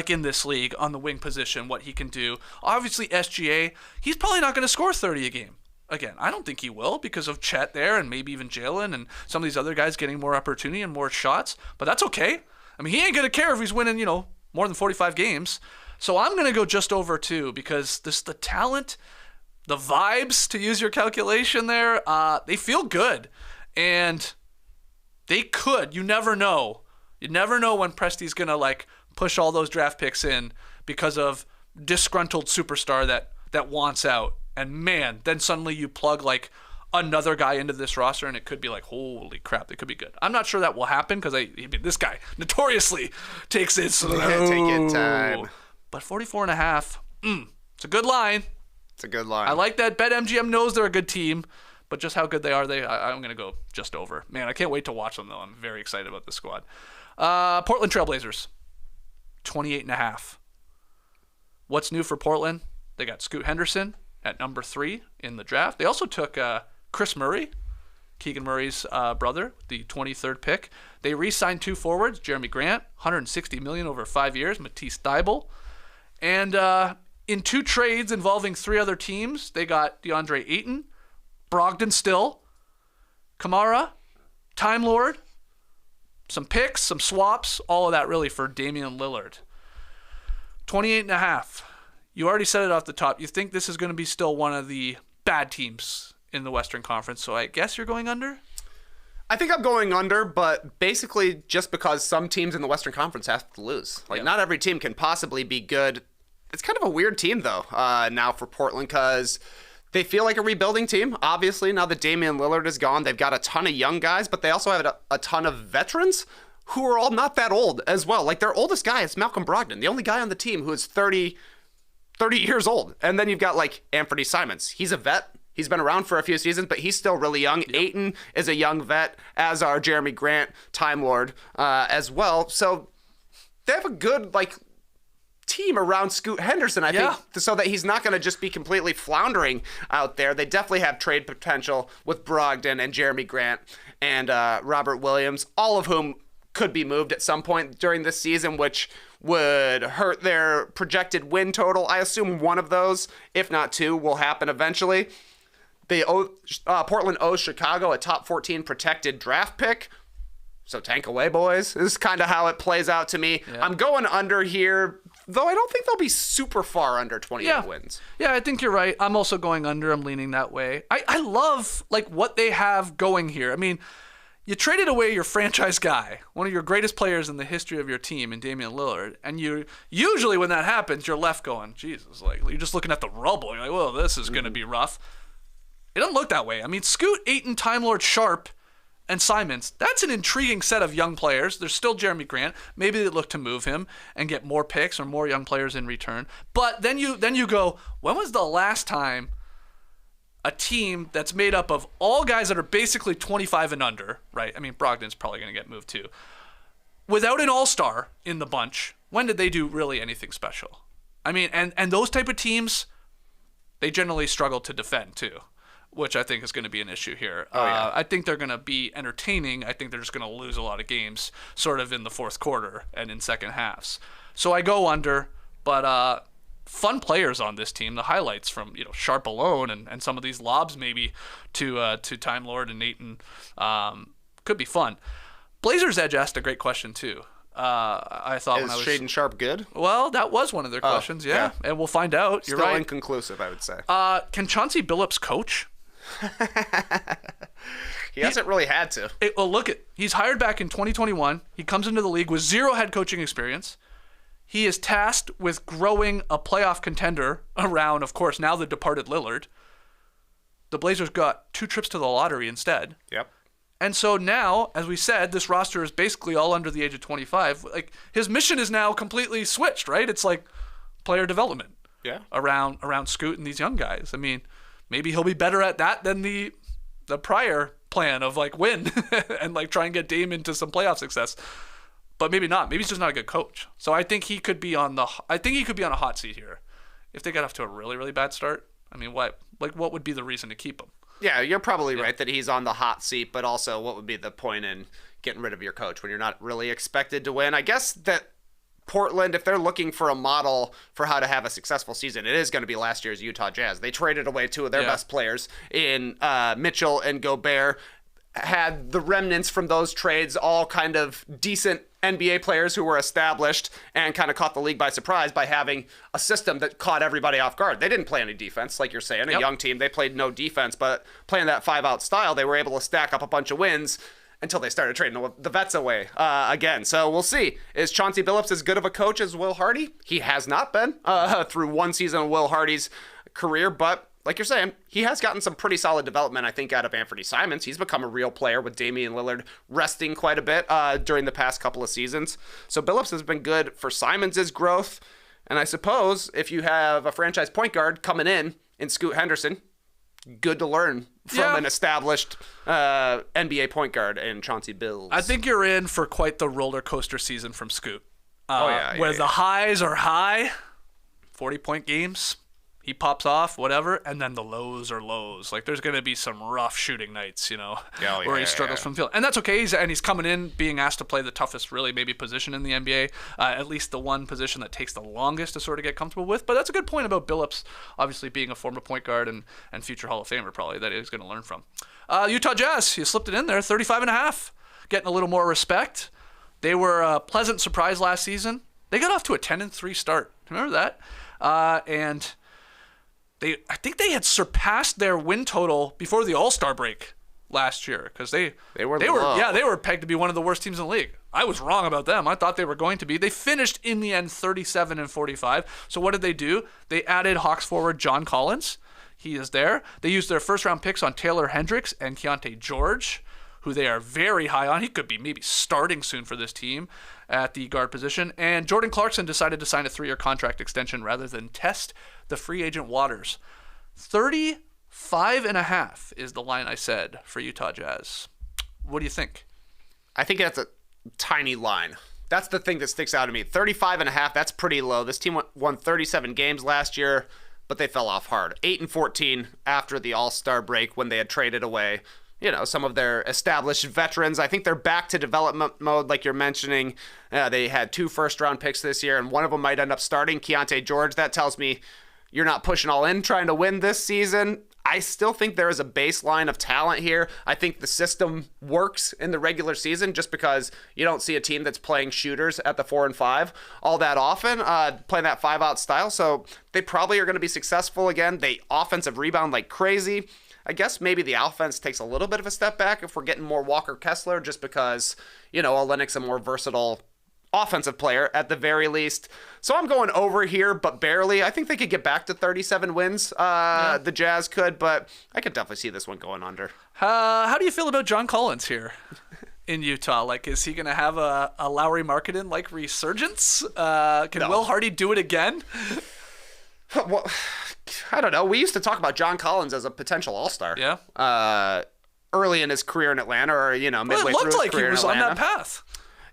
in this league on the wing position, what he can do. Obviously, SGA, he's probably not going to score 30 a game. Again, I don't think he will because of Chet there and maybe even Jalen and some of these other guys getting more opportunity and more shots, but that's okay. He ain't going to care if he's winning, more than 45 games. So I'm going to go just over 2 because the talent, the vibes, to use your calculation there, they feel good. And they could. You never know. You never know when Presti's going to push all those draft picks in because of disgruntled superstar that wants out. And man, then suddenly you plug another guy into this roster and it could be holy crap, they could be good. I'm not sure that will happen because this guy notoriously takes it slow. Take it time. But 44.5, it's a good line. It's a good line. I like that. BetMGM knows they're a good team. But just how good they are, I'm going to go just over. Man, I can't wait to watch them, though. I'm very excited about this squad. Portland Trailblazers, 28.5. What's new for Portland? They got Scoot Henderson at number 3 in the draft. They also took Chris Murray, Keegan Murray's brother, the 23rd pick. They re-signed 2 forwards, Jeremy Grant, $160 million over 5 years, Matisse Thybulle. And in 2 trades involving 3 other teams, they got DeAndre Ayton, Brogdon still, Kamara, Time Lord, some picks, some swaps, all of that really for Damian Lillard. 28.5. You already said it off the top. You think this is going to be still one of the bad teams in the Western Conference, so I guess you're going under? I think I'm going under, but basically just because some teams in the Western Conference have to lose. Not every team can possibly be good. It's kind of a weird team, though, now for Portland because they feel like a rebuilding team. Obviously, now that Damian Lillard is gone, they've got a ton of young guys, but they also have a ton of veterans who are all not that old as well. Their oldest guy is Malcolm Brogdon, the only guy on the team who is 30 years old. And then you've got Anthony Simons. He's a vet. He's been around for a few seasons, but he's still really young. Yep. Ayton is a young vet, as are Jeremy Grant, Time Lord, as well. So they have a good, team around Scoot Henderson, I think, so that he's not going to just be completely floundering out there. They definitely have trade potential with Brogdon and Jeremy Grant and Robert Williams, all of whom could be moved at some point during this season, which would hurt their projected win total. I assume one of those, if not two, will happen eventually. Portland owes Chicago a top 14 protected draft pick. So tank away, boys. This is kind of how it plays out to me. Yeah. I'm going under here, though I don't think they'll be super far under 28 wins. Yeah, I think you're right. I'm also going under. I'm leaning that way. I love what they have going here. I mean, you traded away your franchise guy, one of your greatest players in the history of your team, in Damian Lillard, and you usually when that happens, you're left going, Jesus, you're just looking at the rubble. You're like, well, this is going to be rough. It doesn't look that way. I mean, Scoot, Ayton, Time Lord, Sharp, and Simons, that's an intriguing set of young players. There's still Jeremy Grant. Maybe they look to move him and get more picks or more young players in return. But then you go, when was the last time a team that's made up of all guys that are basically 25 and under, right? I mean, Brogdon's probably going to get moved too. Without an all-star in the bunch, when did they do really anything special? I mean, and those type of teams, they generally struggle to defend too, which I think is going to be an issue here. I think they're going to be entertaining. I think they're just going to lose a lot of games sort of in the fourth quarter and in second halves. So I go under, but fun players on this team. The highlights from Sharp alone and some of these lobs maybe to Time Lord and Ayton could be fun. Blazers Edge asked a great question too. I thought is Shaedon Sharp good? Well, that was one of their questions, yeah. And we'll find out. Still You're right. Inconclusive, I would say. Can Chauncey Billups coach? He hasn't really had to. He's hired back in 2021. He comes into the league with zero head coaching experience. He is tasked with growing a playoff contender around, of course, now the departed Lillard. The Blazers got 2 trips to the lottery instead. Yep. And so now, as we said, this roster is basically all under the age of 25. His mission is now completely switched, right? It's like player development. Yeah. Around Scoot and these young guys. I mean, maybe he'll be better at that than the prior plan of win and try and get Dame into some playoff success. But maybe not. Maybe he's just not a good coach. So I think he could be on a hot seat here. If they get off to a really, really bad start, I mean, what would be the reason to keep him? Yeah, you're probably right that he's on the hot seat, but also what would be the point in getting rid of your coach when you're not really expected to win? I guess that Portland, if they're looking for a model for how to have a successful season, it is going to be last year's Utah Jazz. They traded away 2 of their best players in Mitchell and Gobert, had the remnants from those trades, all kind of decent NBA players who were established, and kind of caught the league by surprise by having a system that caught everybody off guard. They didn't play any defense, like you're saying. A young team, they played no defense, but playing that 5-out style, they were able to stack up a bunch of wins until they started trading the vets away again. So we'll see. Is Chauncey Billups as good of a coach as Will Hardy? He has not been through one season of Will Hardy's career, but like you're saying, he has gotten some pretty solid development, I think, out of Anthony Simons. He's become a real player with Damian Lillard resting quite a bit during the past couple of seasons. So Billups has been good for Simons' growth. And I suppose if you have a franchise point guard coming in Scoot Henderson, good to learn from an established NBA point guard in Chauncey Billups. I think you're in for quite the roller coaster season from Scoot. Where the highs are high, 40-point games. He pops off, whatever, and then the lows are lows. There's going to be some rough shooting nights, where he struggles from the field. And that's okay. He's coming in being asked to play the toughest, really, maybe position in the NBA, at least the one position that takes the longest to sort of get comfortable with. But that's a good point about Billups, obviously being a former point guard and future Hall of Famer, probably, that he's going to learn from. Utah Jazz, you slipped it in there, 35.5, getting a little more respect. They were a pleasant surprise last season. They got off to a 10-3 start. Remember that? And I think they had surpassed their win total before the All-Star break last year because they were pegged to be one of the worst teams in the league. I was wrong about them. I thought they were going to be. They finished in the end 37-45. So what did they do? They added Hawks forward John Collins. He is there. They used their first-round picks on Taylor Hendricks and Keontae George, who they are very high on. He could be maybe starting soon for this team at the guard position. And Jordan Clarkson decided to sign a 3-year contract extension rather than test the free agent waters. 5.5 is the line I said for Utah Jazz. What do you think? I think that's a tiny line. That's the thing that sticks out to me. 35.5, that's pretty low. This team won 37 games last year, but they fell off hard. 8-14 after the All-Star break when they had traded away, some of their established veterans. I think they're back to development mode, like you're mentioning. They had 2 first-round picks this year, and one of them might end up starting, Keontae George. That tells me you're not pushing all in trying to win this season. I still think there is a baseline of talent here. I think the system works in the regular season just because you don't see a team that's playing shooters at the 4 and 5 all that often, playing that 5-out style. So they probably are going to be successful again. They offensive rebound like crazy. I guess maybe the offense takes a little bit of a step back if we're getting more Walker Kessler just because, Olynyk's a more versatile offensive player at the very least. So I'm going over here, but barely. I think they could get back to 37 wins. The Jazz could, but I could definitely see this one going under. How do you feel about John Collins here in Utah? Like, is he going to have a Lowry Markkanen-like resurgence? Can Will Hardy do it again? Well, I don't know. We used to talk about John Collins as a potential all-star. Yeah. Early in his career in Atlanta, or midway through his career in Atlanta. It looked like he was on that path.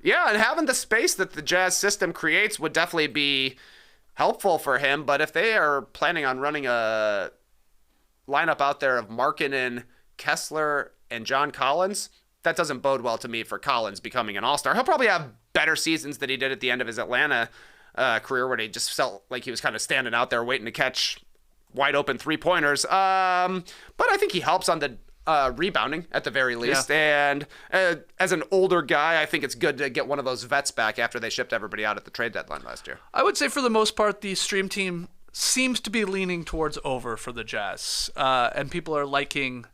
Yeah, and having the space that the Jazz system creates would definitely be helpful for him. But if they are planning on running a lineup out there of Markkanen, Kessler, and John Collins, that doesn't bode well to me for Collins becoming an all-star. He'll probably have better seasons than he did at the end of his Atlanta career, where he just felt like he was kind of standing out there waiting to catch wide open 3-pointers. But I think he helps on the rebounding at the very least. Yeah. And as an older guy, I think it's good to get one of those vets back after they shipped everybody out at the trade deadline last year. I would say for the most part, the stream team seems to be leaning towards over for the Jazz. And people are liking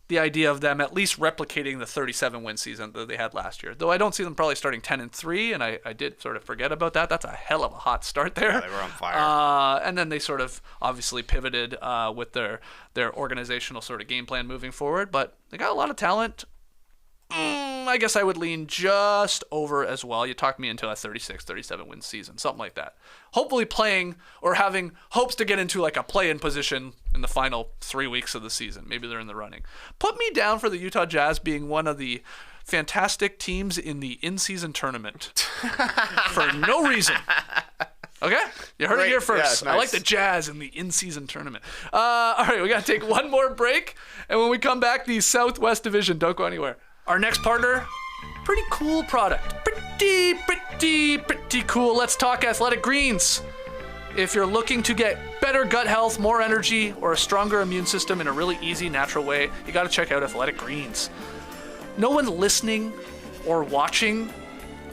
the idea of them at least replicating the 37-win season that they had last year. Though I don't see them probably starting 10-3, and I did sort of forget about that. That's a hell of a hot start there. Yeah, they were on fire. And then they sort of obviously pivoted with their organizational sort of game plan moving forward. But they got a lot of talent. I guess I would lean just over as well. You talked me into a 36, 37-win season, something like that. Hopefully playing or having hopes to get into like a play-in position in the final 3 weeks of the season. Maybe they're in the running. Put me down for the Utah Jazz being one of the fantastic teams in the in-season tournament for no reason. Okay? You heard it here first. Yeah, nice. I like the Jazz in the in-season tournament. All right, we got to take one more break. And when we come back, the Southwest Division. Don't go anywhere. Our next partner, pretty cool product. Pretty cool. Let's talk Athletic Greens. If you're looking to get better gut health, more energy, or a stronger immune system in a really easy, natural way, you got to check out Athletic Greens. No one listening or watching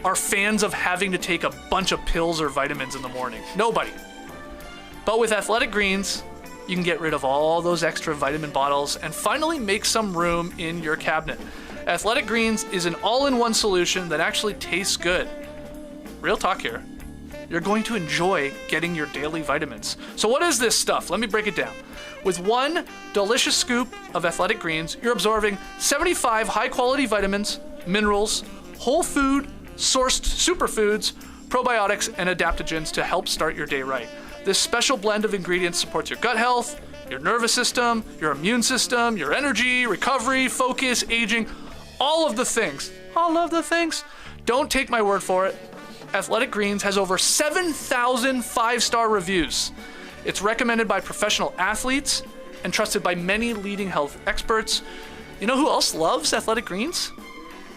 are fans of having to take a bunch of pills or vitamins in the morning. Nobody. But with Athletic Greens, you can get rid of all those extra vitamin bottles and finally make some room in your cabinet. Athletic Greens is an all-in-one solution that actually tastes good. Real talk here. You're going to enjoy getting your daily vitamins. So what is this stuff? Let me break it down. With one delicious scoop of Athletic Greens, you're absorbing 75 high-quality vitamins, minerals, whole food, sourced superfoods, probiotics, and adaptogens to help start your day right. This special blend of ingredients supports your gut health, your nervous system, your immune system, your energy, recovery, focus, aging, all of the things. All of the things. Don't take my word for it. Athletic Greens has over 7,000 5-star reviews. It's recommended by professional athletes and trusted by many leading health experts. You know who else loves Athletic Greens?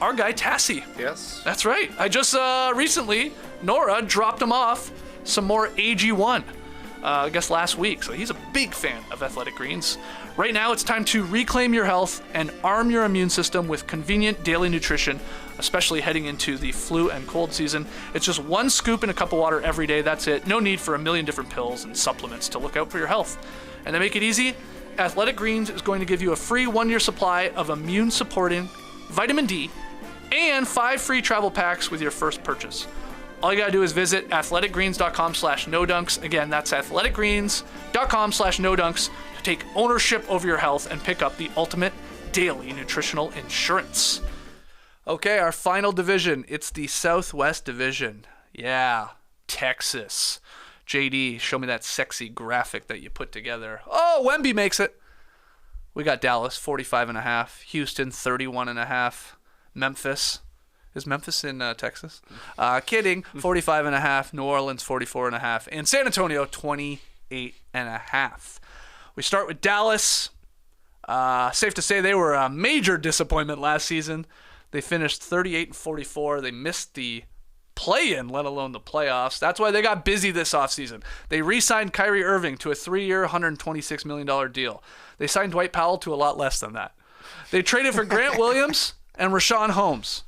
Our guy Tassie. Yes. That's right. I just recently, Nora dropped him off some more AG1. I guess last week. So he's a big fan of Athletic Greens. Right now, it's time to reclaim your health and arm your immune system with convenient daily nutrition, especially heading into the flu and cold season. It's just one scoop in a cup of water every day. That's it. No need for a million different pills and supplements to look out for your health. And to make it easy, Athletic Greens is going to give you a free 1-year supply of immune-supporting vitamin D and 5 free travel packs with your first purchase. All you gotta do is visit athleticgreens.com/nodunks. Again, that's athleticgreens.com/nodunks to take ownership over your health and pick up the ultimate daily nutritional insurance. Okay, our final division. It's the Southwest Division. Yeah, Texas. JD, show me that sexy graphic that you put together. Oh, Wemby makes it. We got Dallas 45.5, Houston 31.5, Memphis. Is Memphis in Texas? Kidding. 45.5, New Orleans 44.5, and San Antonio 28.5. We start with Dallas. Safe to say they were a major disappointment last season. They finished 38-44. They missed the play-in, let alone the playoffs. That's why they got busy this offseason. They re-signed Kyrie Irving to a 3-year, $126 million deal. They signed Dwight Powell to a lot less than that. They traded for Grant Williams and Rashawn Holmes.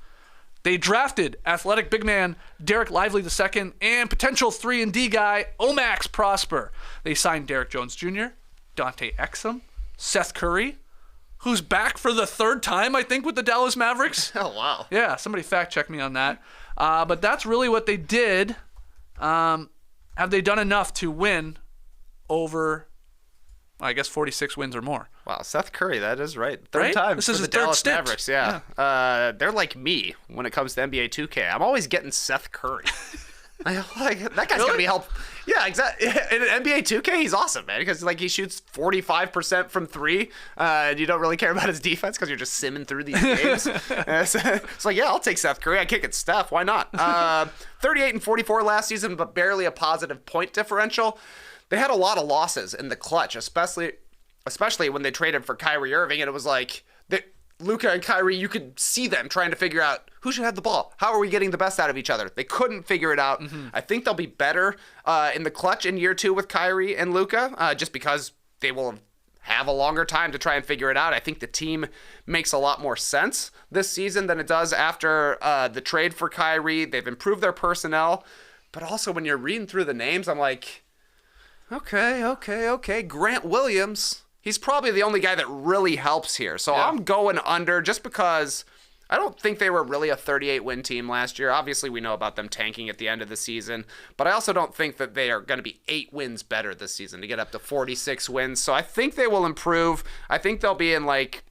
They drafted athletic big man Derek Lively II and potential 3-and-D guy Omax Prosper. They signed Derek Jones Jr., Dante Exum, Seth Curry, who's back for the third time, I think, with the Dallas Mavericks. Oh, wow. Yeah, somebody fact check me on that. But that's really what they did. Have they done enough to win over, I guess, 46 wins or more? Wow, Seth Curry, that is right. Third Right? time This for is the his third Dallas stint. Mavericks, yeah. They're like me when it comes to NBA 2K. I'm always getting Seth Curry. Like, that guy's going to be helpful. Yeah, exactly. In NBA 2K, he's awesome, man, because like he shoots 45% from three, and you don't really care about his defense because you're just simming through these games. It's like, yeah, I'll take Seth Curry. I kick it Steph. Why not? 38-44 last season, but barely a positive point differential. They had a lot of losses in the clutch, especially when they traded for Kyrie Irving, and it was like Luka and Kyrie, you could see them trying to figure out who should have the ball. How are we getting the best out of each other? They couldn't figure it out. Mm-hmm. I think they'll be better in the clutch in year 2 with Kyrie and Luka, just because they will have a longer time to try and figure it out. I think the team makes a lot more sense this season than it does after the trade for Kyrie. They've improved their personnel, but also when you're reading through the names, I'm like, okay. Grant Williams. He's probably the only guy that really helps here. So yeah. I'm going under just because I don't think they were really a 38-win team last year. Obviously, we know about them tanking at the end of the season. But I also don't think that they are going to be 8 wins better this season to get up to 46 wins. So I think they will improve. I think they'll be in like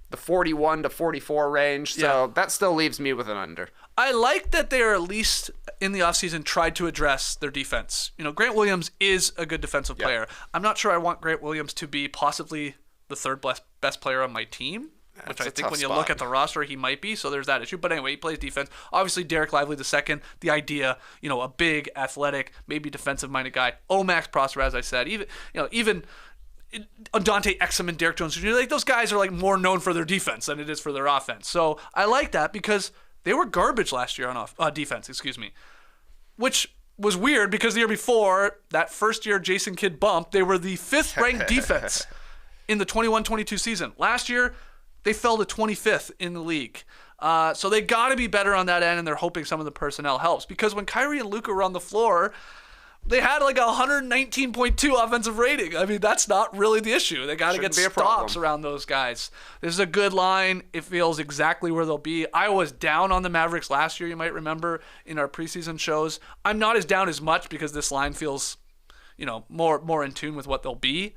the 41 to 44 range. So that still leaves me with an under. I like that they are at least in the offseason tried to address their defense. You know, Grant Williams is a good defensive player. I'm not sure I want Grant Williams to be possibly the third best player on my team, which I think when you look at the roster, he might be. So there's that issue. But anyway, he plays defense. Obviously, Derek Lively II, the idea, you know, a big, athletic, maybe defensive-minded guy. Omax Prosper, as I said, even Dante Exum and Derek Jones Jr., like those guys are like more known for their defense than it is for their offense. So I like that because they were garbage last year on defense, which was weird because the year before, that first year Jason Kidd bumped, they were the 5th ranked defense in the 21-22 season. Last year, they fell to 25th in the league. So they got to be better on that end, and they're hoping some of the personnel helps. Because when Kyrie and Luka were on the floor, they had like a 119.2 offensive rating. I mean, that's not really the issue. They got to get stops around those guys. This is a good line. It feels exactly where they'll be. I was down on the Mavericks last year, you might remember, in our preseason shows. I'm not as down as much because this line feels, more in tune with what they'll be.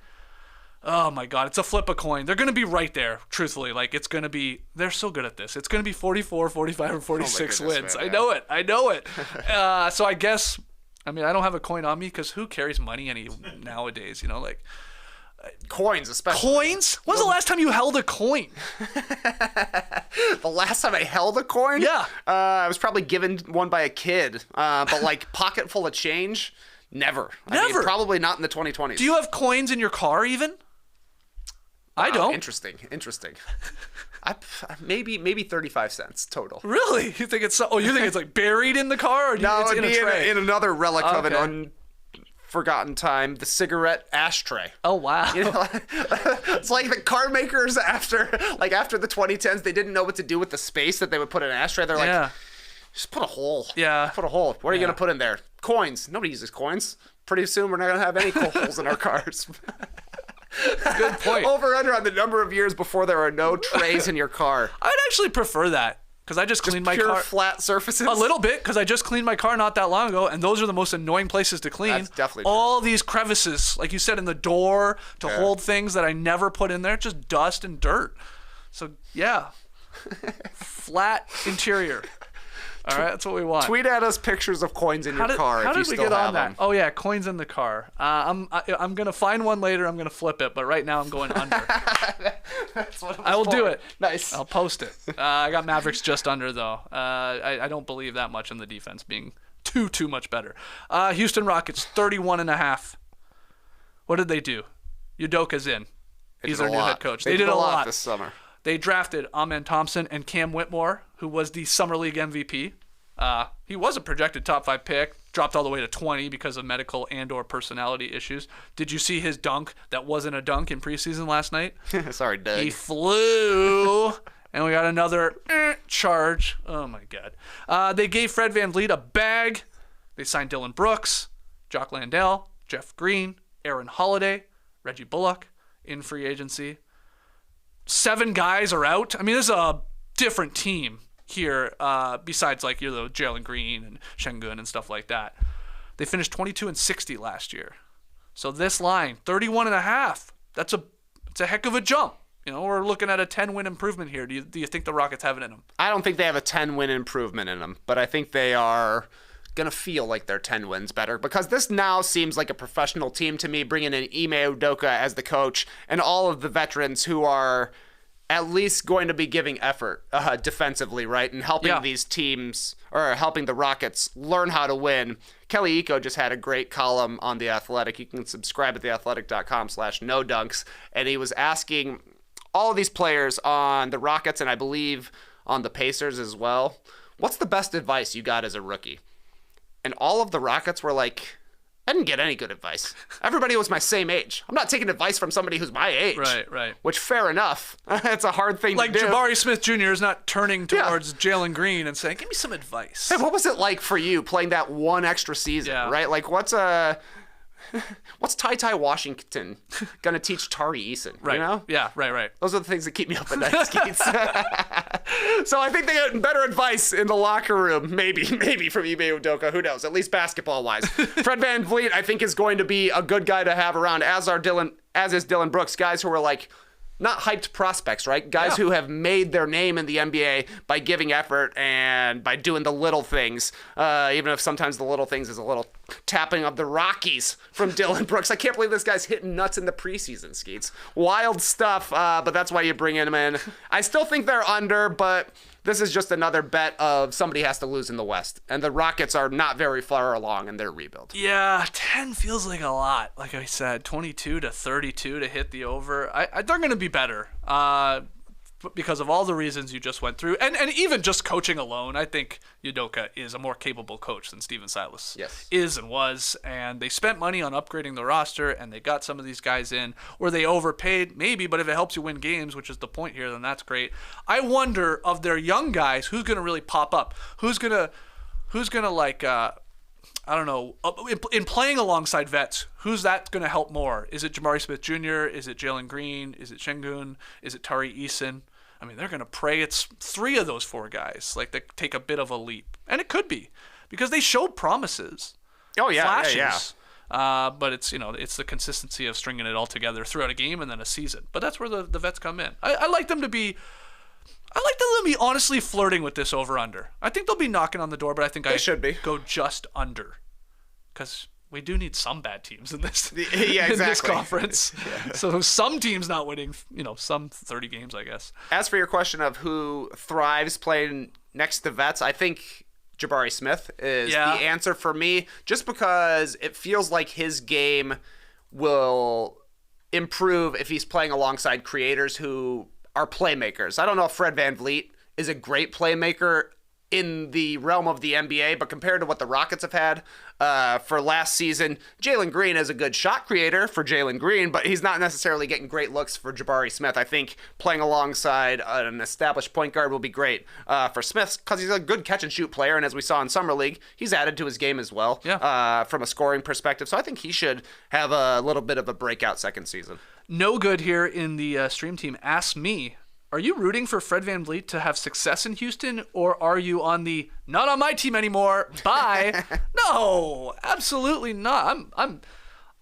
Oh my God, it's a flip a coin. They're going to be right there, truthfully. Like, it's going to be, they're so good at this. It's going to be 44, 45, or 46 wins. Man, I know it. So I guess, I don't have a coin on me because who carries money nowadays, coins, especially. Coins? When's the last time you held a coin? The last time I held a coin? Yeah. I was probably given one by a kid, but like pocket full of change, never. Probably not in the 2020s. Do you have coins in your car even? I don't. Interesting. Maybe 35 cents total. Really? You think it's like buried in the car, or no? It's in a tray? In another relic of Okay. an unforgotten time, the cigarette ashtray. Oh wow! It's like the car makers after the 2010s, they didn't know what to do with the space that they would put in an ashtray. They're like, just put a hole. Yeah. Put a hole. What are you gonna put in there? Coins. Nobody uses coins. Pretty soon we're not gonna have any holes in our cars. Good point. Over under on the number of years before there are no trays in your car. I'd actually prefer that because I just cleaned my car. Pure flat surfaces. A little bit because I just cleaned my car not that long ago, and those are the most annoying places to clean. That's definitely true. All these crevices, like you said, in the door to hold things that I never put in there, just dust and dirt. So yeah, flat interior. All right, that's what we want. Tweet at us pictures of coins in your car how if you did we still get on have that? them. Oh yeah, coins in the car. I'm gonna find one later. I'm gonna flip it, but right now I'm going under. That's what it was I will for. do it. Nice. I'll post it. I got Mavericks just under though. I don't believe that much in the defense being too much better. Houston Rockets 31.5. What did they do? Udoka's in. He's their new head coach. They did a lot this summer. They drafted Amen Thompson and Cam Whitmore, who was the Summer League MVP. He was a projected top 5 pick, dropped all the way to 20 because of medical and or personality issues. Did you see his dunk that wasn't a dunk in preseason last night? Sorry, Doug. He flew, and we got another charge. Oh, my God. They gave Fred VanVleet a bag. They signed Dylan Brooks, Jock Landale, Jeff Green, Aaron Holiday, Reggie Bullock in free agency. 7 guys are out. I mean, this is a different team here, besides like Jalen Green and Şengün and stuff like that. They finished 22-60 last year. So this line, 31.5. It's a heck of a jump. We're looking at a 10-win improvement here. Do you think the Rockets have it in them? I don't think they have a 10-win improvement in them, but I think they are going to feel like they're 10 wins better because this now seems like a professional team to me, bringing in Ime Udoka as the coach and all of the veterans who are at least going to be giving effort defensively, right? And helping these teams, or helping the Rockets learn how to win. Kelly Iko just had a great column on The Athletic. You can subscribe at theathletic.com/nodunks. And he was asking all of these players on the Rockets, and I believe on the Pacers as well, what's the best advice you got as a rookie? And all of the Rockets were like, I didn't get any good advice. Everybody was my same age. I'm not taking advice from somebody who's my age. Right. Which, fair enough. It's a hard thing to do. Like Jabari Smith Jr. is not turning towards Jalen Green and saying, give me some advice. Hey, what was it like for you playing that one extra season, right? Like, what's Ty Washington going to teach Tari Eason, right. You know? Yeah, right. Those are the things that keep me up at night, Skeets. So I think they got better advice in the locker room, maybe from Ime Udoka. Who knows? At least basketball-wise. Fred VanVleet, I think, is going to be a good guy to have around, as is Dylan Brooks, guys who are like not hyped prospects, right? Guys who have made their name in the NBA by giving effort and by doing the little things, even if sometimes the little things is a little tapping of the Rockies from Dylan Brooks. I can't believe this guy's hitting nuts in the preseason, Skeets. Wild stuff, but that's why you bring him in. I still think they're under, but this is just another bet of somebody has to lose in the West. And the Rockets are not very far along in their rebuild. Yeah, 10 feels like a lot. Like I said, 22-32 to hit the over. They're going to be better because of all the reasons you just went through. And even just coaching alone, I think Udoka is a more capable coach than Steven Silas is and was. And they spent money on upgrading the roster, and they got some of these guys in. Were they overpaid? Maybe, but if it helps you win games, which is the point here, then that's great. I wonder, of their young guys, who's going to really pop up? Who's gonna like, I don't know, in playing alongside vets, who's that going to help more? Is it Jabari Smith Jr.? Is it Jalen Green? Is it Şengün? Is it Tari Eason? I mean, they're going to pray it's 3 of those 4 guys, like, they take a bit of a leap. And it could be, because they showed promises. Oh, yeah, flashes. But it's, it's the consistency of stringing it all together throughout a game and then a season. But that's where the vets come in. I like them to be honestly flirting with this over-under. I think they'll be knocking on the door, but I think I should be. Go just under. Because we do need some bad teams in this, exactly. in this conference. So some teams not winning, some 30 games, I guess. As for your question of who thrives playing next to vets, I think Jabari Smith is the answer for me, just because it feels like his game will improve if he's playing alongside creators who are playmakers. I don't know if Fred VanVleet is a great playmaker in the realm of the NBA, but compared to what the Rockets have had for last season, Jalen Green is a good shot creator for Jalen Green, but he's not necessarily getting great looks for Jabari Smith. I think playing alongside an established point guard will be great for Smith, because he's a good catch-and-shoot player, and as we saw in Summer League, he's added to his game as well from a scoring perspective, so I think he should have a little bit of a breakout second season. No good here in the stream team. Ask me, are you rooting for Fred VanVleet to have success in Houston, or are you on the not on my team anymore, bye? No, absolutely not.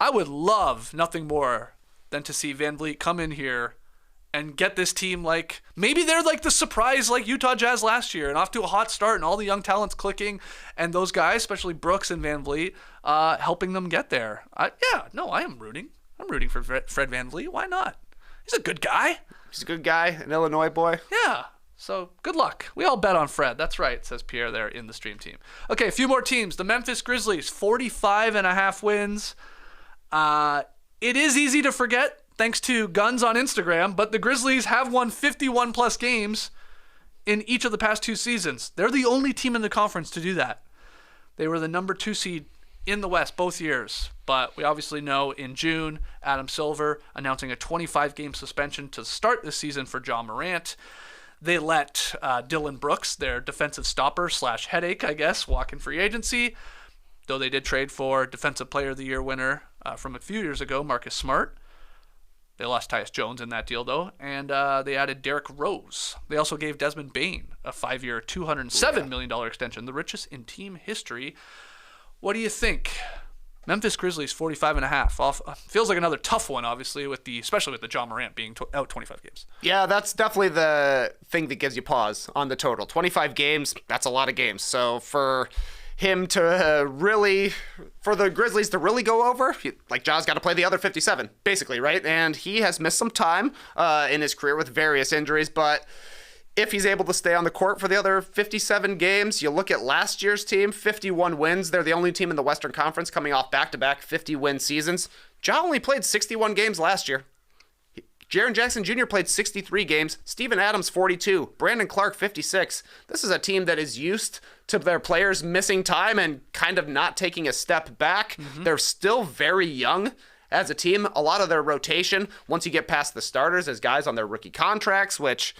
I would love nothing more than to see VanVleet come in here and get this team like, maybe they're like the surprise like Utah Jazz last year and off to a hot start and all the young talents clicking and those guys, especially Brooks and Van Vliet, helping them get there. I am rooting. I'm rooting for Fred Van Vliet. Why not? He's a good guy. He's a good guy, an Illinois boy. Yeah. So good luck. We all bet on Fred. That's right, says Pierre there in the stream team. Okay, a few more teams. The Memphis Grizzlies, 45.5 wins. It is easy to forget thanks to Guns on Instagram, but the Grizzlies have won 51 plus games in each of the past 2 seasons. They're the only team in the conference to do that. They were the number 2 seed in the West both years, but we obviously know in June, Adam Silver announcing a 25-game suspension to start this season for Ja Morant. They let Dylan Brooks, their defensive stopper / headache, I guess, walk in free agency, though they did trade for Defensive Player of the Year winner from a few years ago, Marcus Smart. They lost Tyus Jones in that deal, though, and they added Derrick Rose. They also gave Desmond Bane a 5-year, $207 million extension, the richest in team history. What do you think? Memphis Grizzlies 45.5 off. Feels like another tough one, obviously, especially with the Ja Morant being out 25 games. Yeah, that's definitely the thing that gives you pause on the total. 25 games, that's a lot of games. So for him to for the Grizzlies to really go over, Ja's got to play the other 57, basically, right? And he has missed some time in his career with various injuries, but if he's able to stay on the court for the other 57 games, you look at last year's team, 51 wins. They're the only team in the Western Conference coming off back-to-back 50-win seasons. Ja only played 61 games last year. Jaren Jackson Jr. played 63 games. Steven Adams, 42. Brandon Clark, 56. This is a team that is used to their players missing time and kind of not taking a step back. Mm-hmm. They're still very young as a team. A lot of their rotation, once you get past the starters, is guys on their rookie contracts, which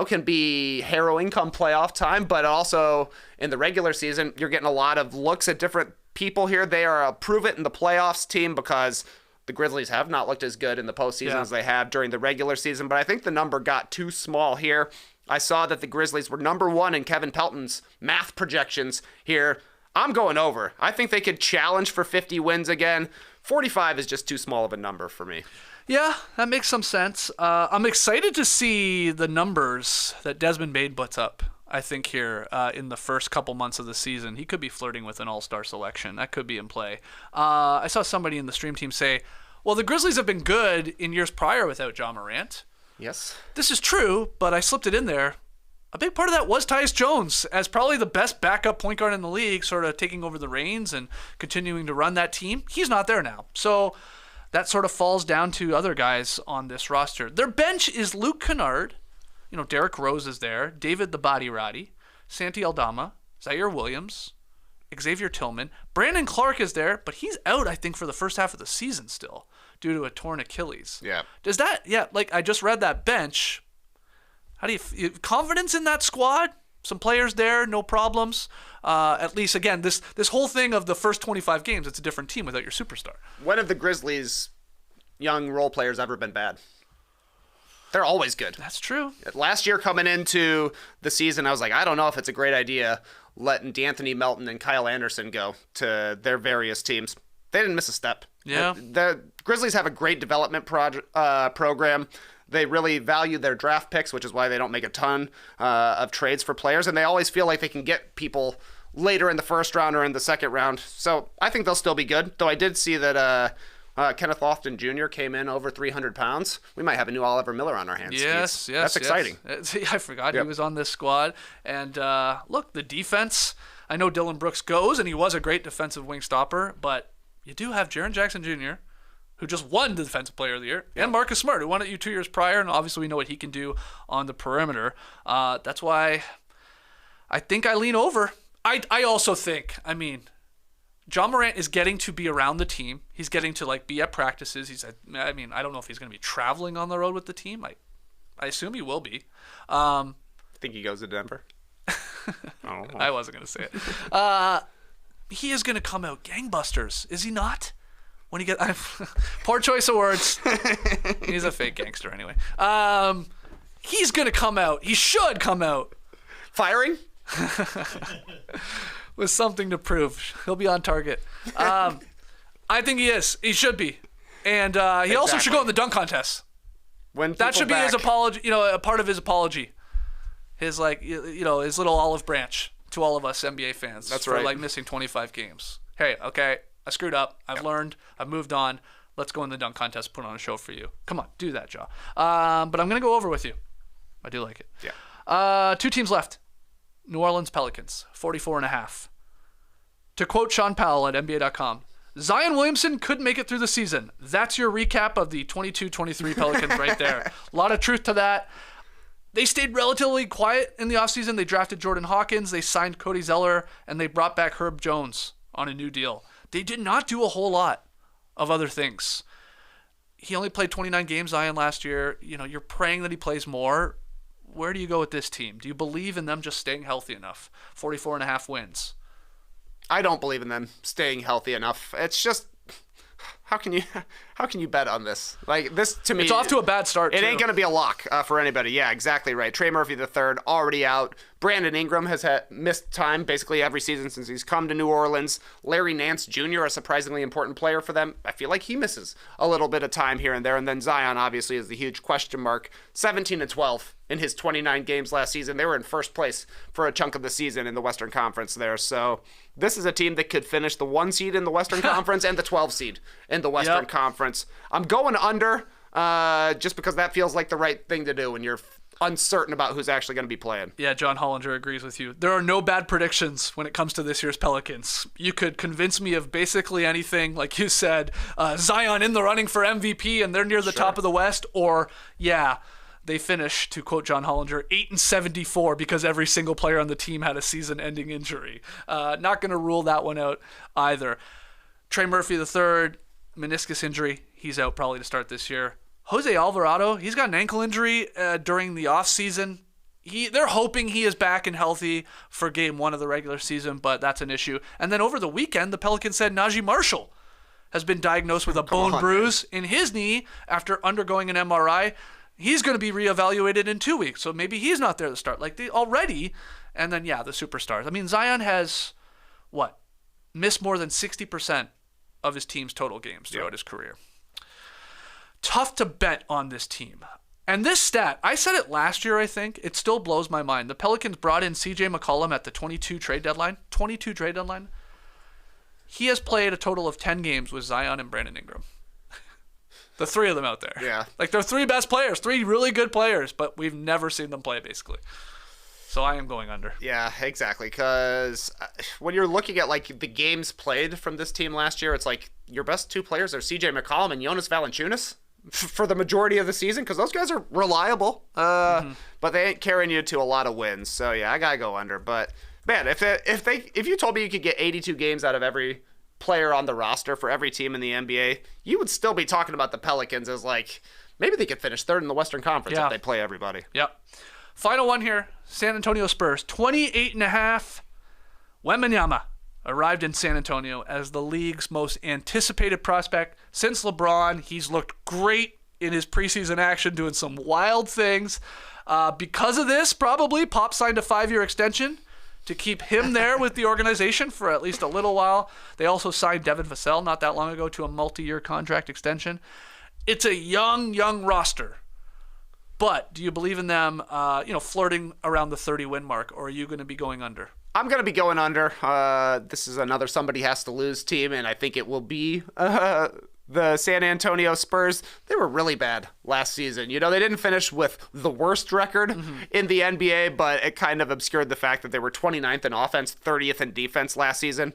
can be harrowing come playoff time, but also in the regular season, you're getting a lot of looks at different people here. They are a prove it in the playoffs team because the Grizzlies have not looked as good in the postseason as they have during the regular season, but I think the number got too small here. I saw that the Grizzlies were number 1 in Kevin Pelton's math projections here. I'm going over. I think they could challenge for 50 wins again. 45 is just too small of a number for me. Yeah, that makes some sense. I'm excited to see the numbers that Desmond Bane puts up, I think, here in the first couple months of the season. He could be flirting with an all-star selection. That could be in play. I saw somebody in the stream team say, well, the Grizzlies have been good in years prior without Ja Morant. Yes. This is true, but I slipped it in there. A big part of that was Tyus Jones as probably the best backup point guard in the league, sort of taking over the reins and continuing to run that team. He's not there now. So that sort of falls down to other guys on this roster. Their bench is Luke Kennard. Derrick Rose is there. David the Body Roddy. Santi Aldama. Zaire Williams. Xavier Tillman. Brandon Clark is there, but he's out, I think, for the first half of the season still due to a torn Achilles. Yeah. I just read that bench. How do you confidence in that squad? Some players there, no problems. At least, again, this whole thing of the first 25 games, it's a different team without your superstar. When have the Grizzlies' young role players ever been bad? They're always good. That's true. Last year coming into the season, I was like, I don't know if it's a great idea letting D'Anthony Melton and Kyle Anderson go to their various teams. They didn't miss a step. Yeah. The Grizzlies have a great development program. They really value their draft picks, which is why they don't make a ton of trades for players. And they always feel like they can get people later in the first round or in the second round. So I think they'll still be good. Though I did see that Kenneth Lofton Jr. came in over 300 pounds. We might have a new Oliver Miller on our hands. Yes. That's exciting. I forgot he was on this squad. And look, the defense, I know Dylan Brooks goes, and he was a great defensive wing stopper, but you do have Jaren Jackson Jr., who just won the Defensive Player of the Year, and Marcus Smart, who won it 2 years prior, and obviously we know what he can do on the perimeter. That's why I think I lean over. I also think, Ja Morant is getting to be around the team. He's getting to be at practices. I don't know if he's going to be traveling on the road with the team. I assume he will be. I think he goes to Denver. I wasn't going to say it. He is going to come out gangbusters, is he not? When he gets poor choice of words. He's a fake gangster anyway. He's gonna come out. He should come out firing with something to prove. He'll be on target. I think he is. He should be, and he also should go in the dunk contest. Win That should be people his back. apology, a part of his apology. His, his little olive branch to all of us NBA fans. That's for, right. missing 25 games. Hey, okay, I screwed up. I've learned. I've moved on. Let's go in the dunk contest, put on a show for you. Come on, do that, Jaw. But I'm going to go over with you. I do like it. Yeah. 2 teams left. New Orleans Pelicans, 44.5. To quote Sean Powell at NBA.com, Zion Williamson could make it through the season. That's your recap of the 22-23 Pelicans right there. A lot of truth to that. They stayed relatively quiet in the offseason. They drafted Jordan Hawkins, they signed Cody Zeller, and they brought back Herb Jones on a new deal. They did not do a whole lot of other things. He only played 29 games, Zion, last year. You're praying that he plays more. Where do you go with this team? Do you believe in them just staying healthy enough? 44.5 wins. I don't believe in them staying healthy enough. It's just, how can you bet on this? This to me, It's off to a bad start. It too. ain't gonna be a lock for anybody. Yeah, exactly right. Trey Murphy III already out. Brandon Ingram has missed time basically every season since he's come to New Orleans. Larry Nance Jr., a surprisingly important player for them. I feel like he misses a little bit of time here and there. And then Zion obviously is the huge question mark. 17-12 in his 29 games last season. They were in first place for a chunk of the season in the Western Conference there. So this is a team that could finish the 1 seed in the Western Conference and the 12 seed in the Western Conference. I'm going under just because that feels like the right thing to do when you're uncertain about who's actually going to be playing. Yeah, John Hollinger agrees with you. There are no bad predictions when it comes to this year's Pelicans. You could convince me of basically anything, like you said, Zion in the running for MVP and they're near the top of the West, or, they finish, to quote John Hollinger, 8-74 because every single player on the team had a season-ending injury. Not going to rule that one out either. Trey Murphy III, meniscus injury. He's out probably to start this year. Jose Alvarado, he's got an ankle injury during the offseason. They're hoping he is back and healthy for game 1 of the regular season, but that's an issue. And then over the weekend, the Pelicans said Najee Marshall has been diagnosed with a bone bruise in his knee after undergoing an MRI. He's going to be reevaluated in 2 weeks, so maybe he's not there to start. Already, and then, the superstars. I mean, Zion has, missed more than 60% of his team's total games throughout his career. Tough to bet on this team. And this stat, I said it last year, I think. It still blows my mind. The Pelicans brought in CJ McCollum at the 22 trade deadline. He has played a total of 10 games with Zion and Brandon Ingram. The 3 of them out there. Yeah. They're 3 best players, 3 really good players, but we've never seen them play, basically. So I am going under. Yeah, exactly. Because when you're looking at the games played from this team last year, it's your best 2 players are CJ McCollum and Jonas Valanciunas for the majority of the season, because those guys are reliable, but they ain't carrying you to a lot of wins. So yeah, I gotta go under. But man, if you told me you could get 82 games out of every player on the roster for every team in the NBA, you would still be talking about the Pelicans as maybe they could finish 3rd in the Western Conference if they play everybody. Yep. Final one here, San Antonio Spurs, 28.5. Wembanyama arrived in San Antonio as the league's most anticipated prospect since LeBron. He's looked great in his preseason action, doing some wild things. Because of this, probably, Pop signed a 5-year extension to keep him there with the organization for at least a little while. They also signed Devin Vassell not that long ago to a multi-year contract extension. It's a young roster. But do you believe in them, flirting around the 30-win mark, or are you going to be going under? I'm going to be going under. This is another somebody has to lose team, and I think it will be the San Antonio Spurs. They were really bad last season. They didn't finish with the worst record in the NBA, but it kind of obscured the fact that they were 29th in offense, 30th in defense last season.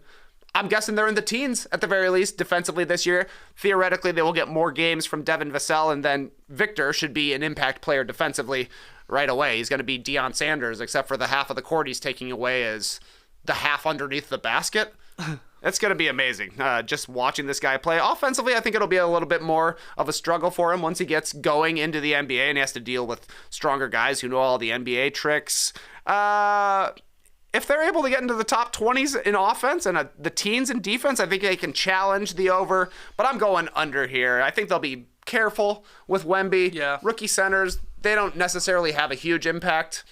I'm guessing they're in the teens at the very least defensively this year. Theoretically, they will get more games from Devin Vassell, and then Victor should be an impact player defensively right away. He's going to be Deion Sanders, except for the half of the court he's taking away is the half underneath the basket. It's going to be amazing just watching this guy play. Offensively, I think it'll be a little bit more of a struggle for him once he gets going into the NBA and he has to deal with stronger guys who know all the NBA tricks. If they're able to get into the top 20s in offense and the teens in defense, I think they can challenge the over. But I'm going under here. I think they'll be careful with Wemby. Yeah. Rookie centers, they don't necessarily have a huge impact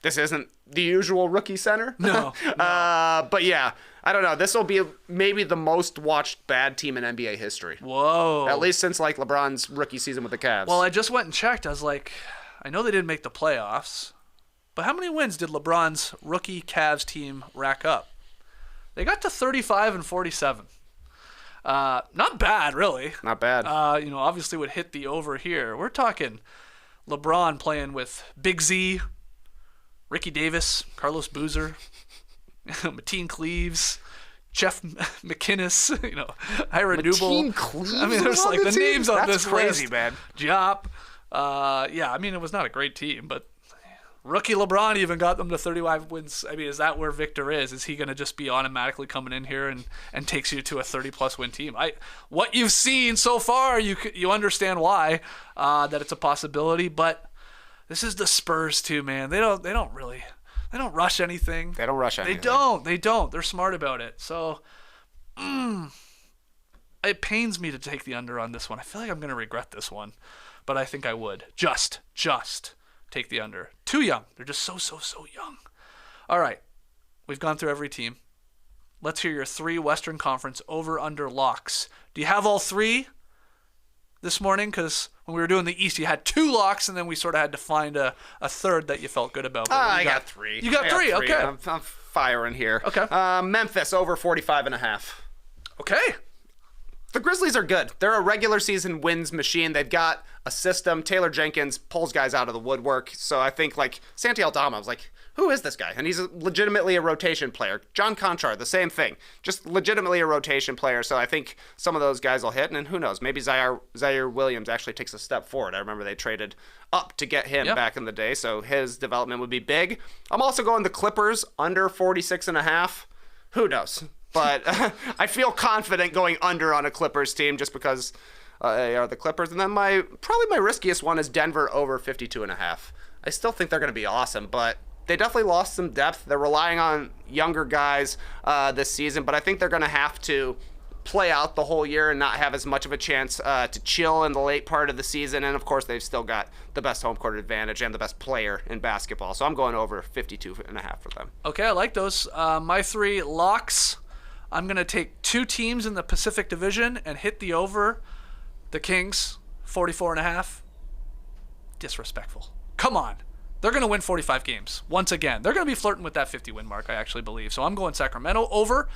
this isn't the usual rookie center. No. But yeah, I don't know. This will be maybe the most watched bad team in NBA history. Whoa. At least since like LeBron's rookie season with the Cavs. Well, I just went and checked. I was like, I know they didn't make the playoffs, but how many wins did LeBron's rookie Cavs team rack up? They got to 35 and 47. Not bad, really. Not bad. Obviously would hit the over here. We're talking LeBron playing with Big Z, Ricky Davis, Carlos Boozer, Mateen Cleaves, Jeff McInnes, Ira Newble. Mateen Cleaves. I mean, there's like the names on That's this crazy, list. man. Jop. It was not a great team, but rookie LeBron even got them to 35 wins. I mean, is that where Victor is? Is he going to just be automatically coming in here and takes you to a 30-plus win team? What you've seen so far, you understand why that it's a possibility. But this is the Spurs too, man. They don't rush anything. They don't rush anything. They don't. They're smart about it. So, it pains me to take the under on this one. I feel like I'm going to regret this one, but I think I would. Just take the under. Too young. They're just so young. All right. We've gone through every team. Let's hear your 3 Western Conference over-under locks. Do you have all 3 this morning? Because when we were doing the East, you had 2 locks, and then we sort of had to find a third that you felt good about. I got 3. You got 3? Okay. I'm firing here. Okay. Memphis over 45.5. Okay. The Grizzlies are good. They're a regular season wins machine. They've got a system. Taylor Jenkins pulls guys out of the woodwork. So I think like Santi Aldama, I was like, who is this guy? And he's legitimately a rotation player. John Conchar, the same thing. Just legitimately a rotation player. So I think some of those guys will hit. And who knows? Maybe Zaire Williams actually takes a step forward. I remember they traded up to get him back in the day. So his development would be big. I'm also going the Clippers under 46.5. Who knows? But I feel confident going under on a Clippers team just because they are the Clippers. And then probably my riskiest one is Denver over 52.5. I still think they're going to be awesome, but they definitely lost some depth. They're relying on younger guys this season, but I think they're going to have to play out the whole year and not have as much of a chance to chill in the late part of the season. And, of course, they've still got the best home court advantage and the best player in basketball. So I'm going over 52.5 for them. Okay, I like those. My 3 locks. I'm going to take 2 teams in the Pacific Division and hit the over. The Kings, 44.5. Disrespectful. Come on. They're going to win 45 games once again. They're going to be flirting with that 50-win mark, I actually believe. So I'm going Sacramento over.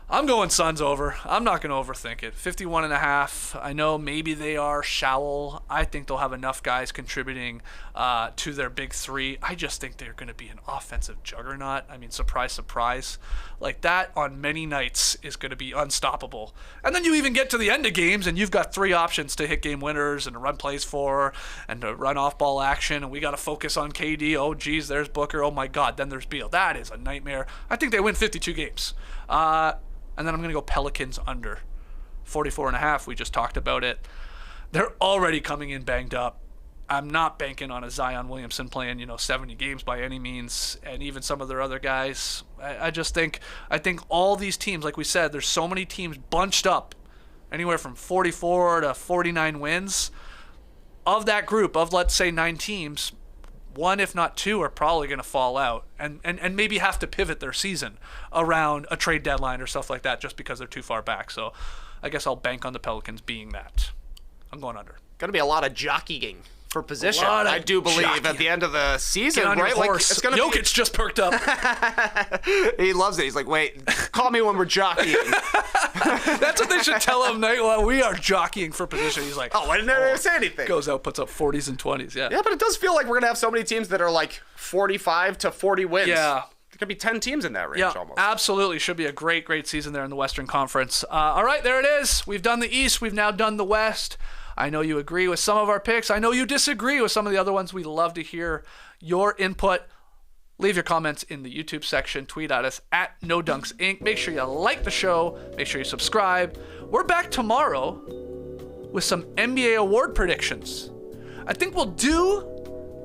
I'm going Suns over. I'm not going to overthink it. 51.5. I know maybe they are shallow. I think they'll have enough guys contributing to their big 3. I just think they're going to be an offensive juggernaut. I mean, surprise, surprise. Like that on many nights is going to be unstoppable. And then you even get to the end of games and you've got 3 options to hit game winners and to run plays for and to run off ball action. And we got to focus on KD. Oh, geez, there's Booker. Oh, my God. Then there's Beal. That is a nightmare. I think they win 52 games. And then I'm going to go Pelicans under 44.5. We just talked about it. They're already coming in banged up. I'm not banking on a Zion Williamson playing, 70 games by any means, and even some of their other guys. I think all these teams, like we said, there's so many teams bunched up, anywhere from 44 to 49 wins. Of that group, of let's say 9 teams, 1 if not 2 are probably going to fall out and maybe have to pivot their season around a trade deadline or stuff like that just because they're too far back. So I guess I'll bank on the Pelicans being that. I'm going under. Going to be a lot of jockeying for position, I do believe, at the end of the season, Get on right? your Like horse. it's gonna Jokic just perked up. He loves it. He's like, wait, call me when we're jockeying. That's what they should tell him. Well, we are jockeying for position. He's like, I didn't say anything. Goes out, puts up 40s and 20s. Yeah. Yeah, but it does feel like we're gonna have so many teams that are like 45 to 40 wins. Yeah. There could be 10 teams in that range almost. Absolutely. Should be a great season there in the Western Conference. All right, there it is. We've done the East. We've now done the West. I know you agree with some of our picks. I know you disagree with some of the other ones. We love to hear your input. Leave your comments in the YouTube section. Tweet at us at NoDunksInc. Make sure you like the show. Make sure you subscribe. We're back tomorrow with some NBA award predictions. I think we'll do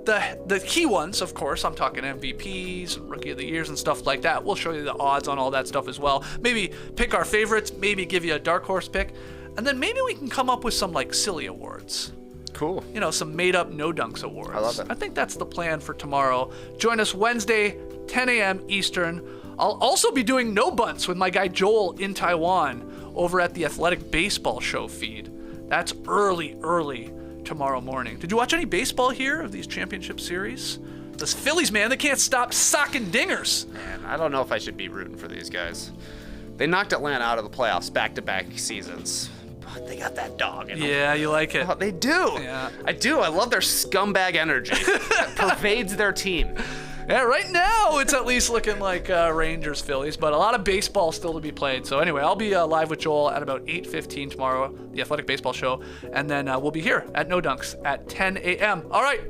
the key ones, of course. I'm talking MVPs, Rookie of the Years, and stuff like that. We'll show you the odds on all that stuff as well. Maybe pick our favorites. Maybe give you a dark horse pick. And then maybe we can come up with some like silly awards. Cool. Some made-up No Dunks awards. I love it. I think that's the plan for tomorrow. Join us Wednesday, 10 a.m. Eastern. I'll also be doing No Bunts with my guy Joel in Taiwan over at the Athletic Baseball Show feed. That's early tomorrow morning. Did you watch any baseball here of these championship series? Those Phillies, man, they can't stop socking dingers. Man, I don't know if I should be rooting for these guys. They knocked Atlanta out of the playoffs back-to-back seasons. But they got that dog in them. Yeah, you like it. Oh, they do. Yeah. I do. I love their scumbag energy that pervades their team. Yeah, right now it's at least looking like Rangers, Phillies, but a lot of baseball still to be played. So anyway, I'll be live with Joel at about 8:15 tomorrow, the Athletic Baseball Show, and then we'll be here at No Dunks at 10 a.m. All right,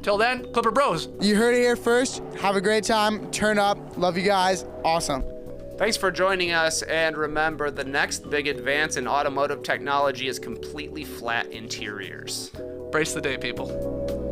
till then, Clipper Bros. You heard it here first. Have a great time. Turn up. Love you guys. Awesome. Thanks for joining us, and remember, the next big advance in automotive technology is completely flat interiors. Brace the day, people.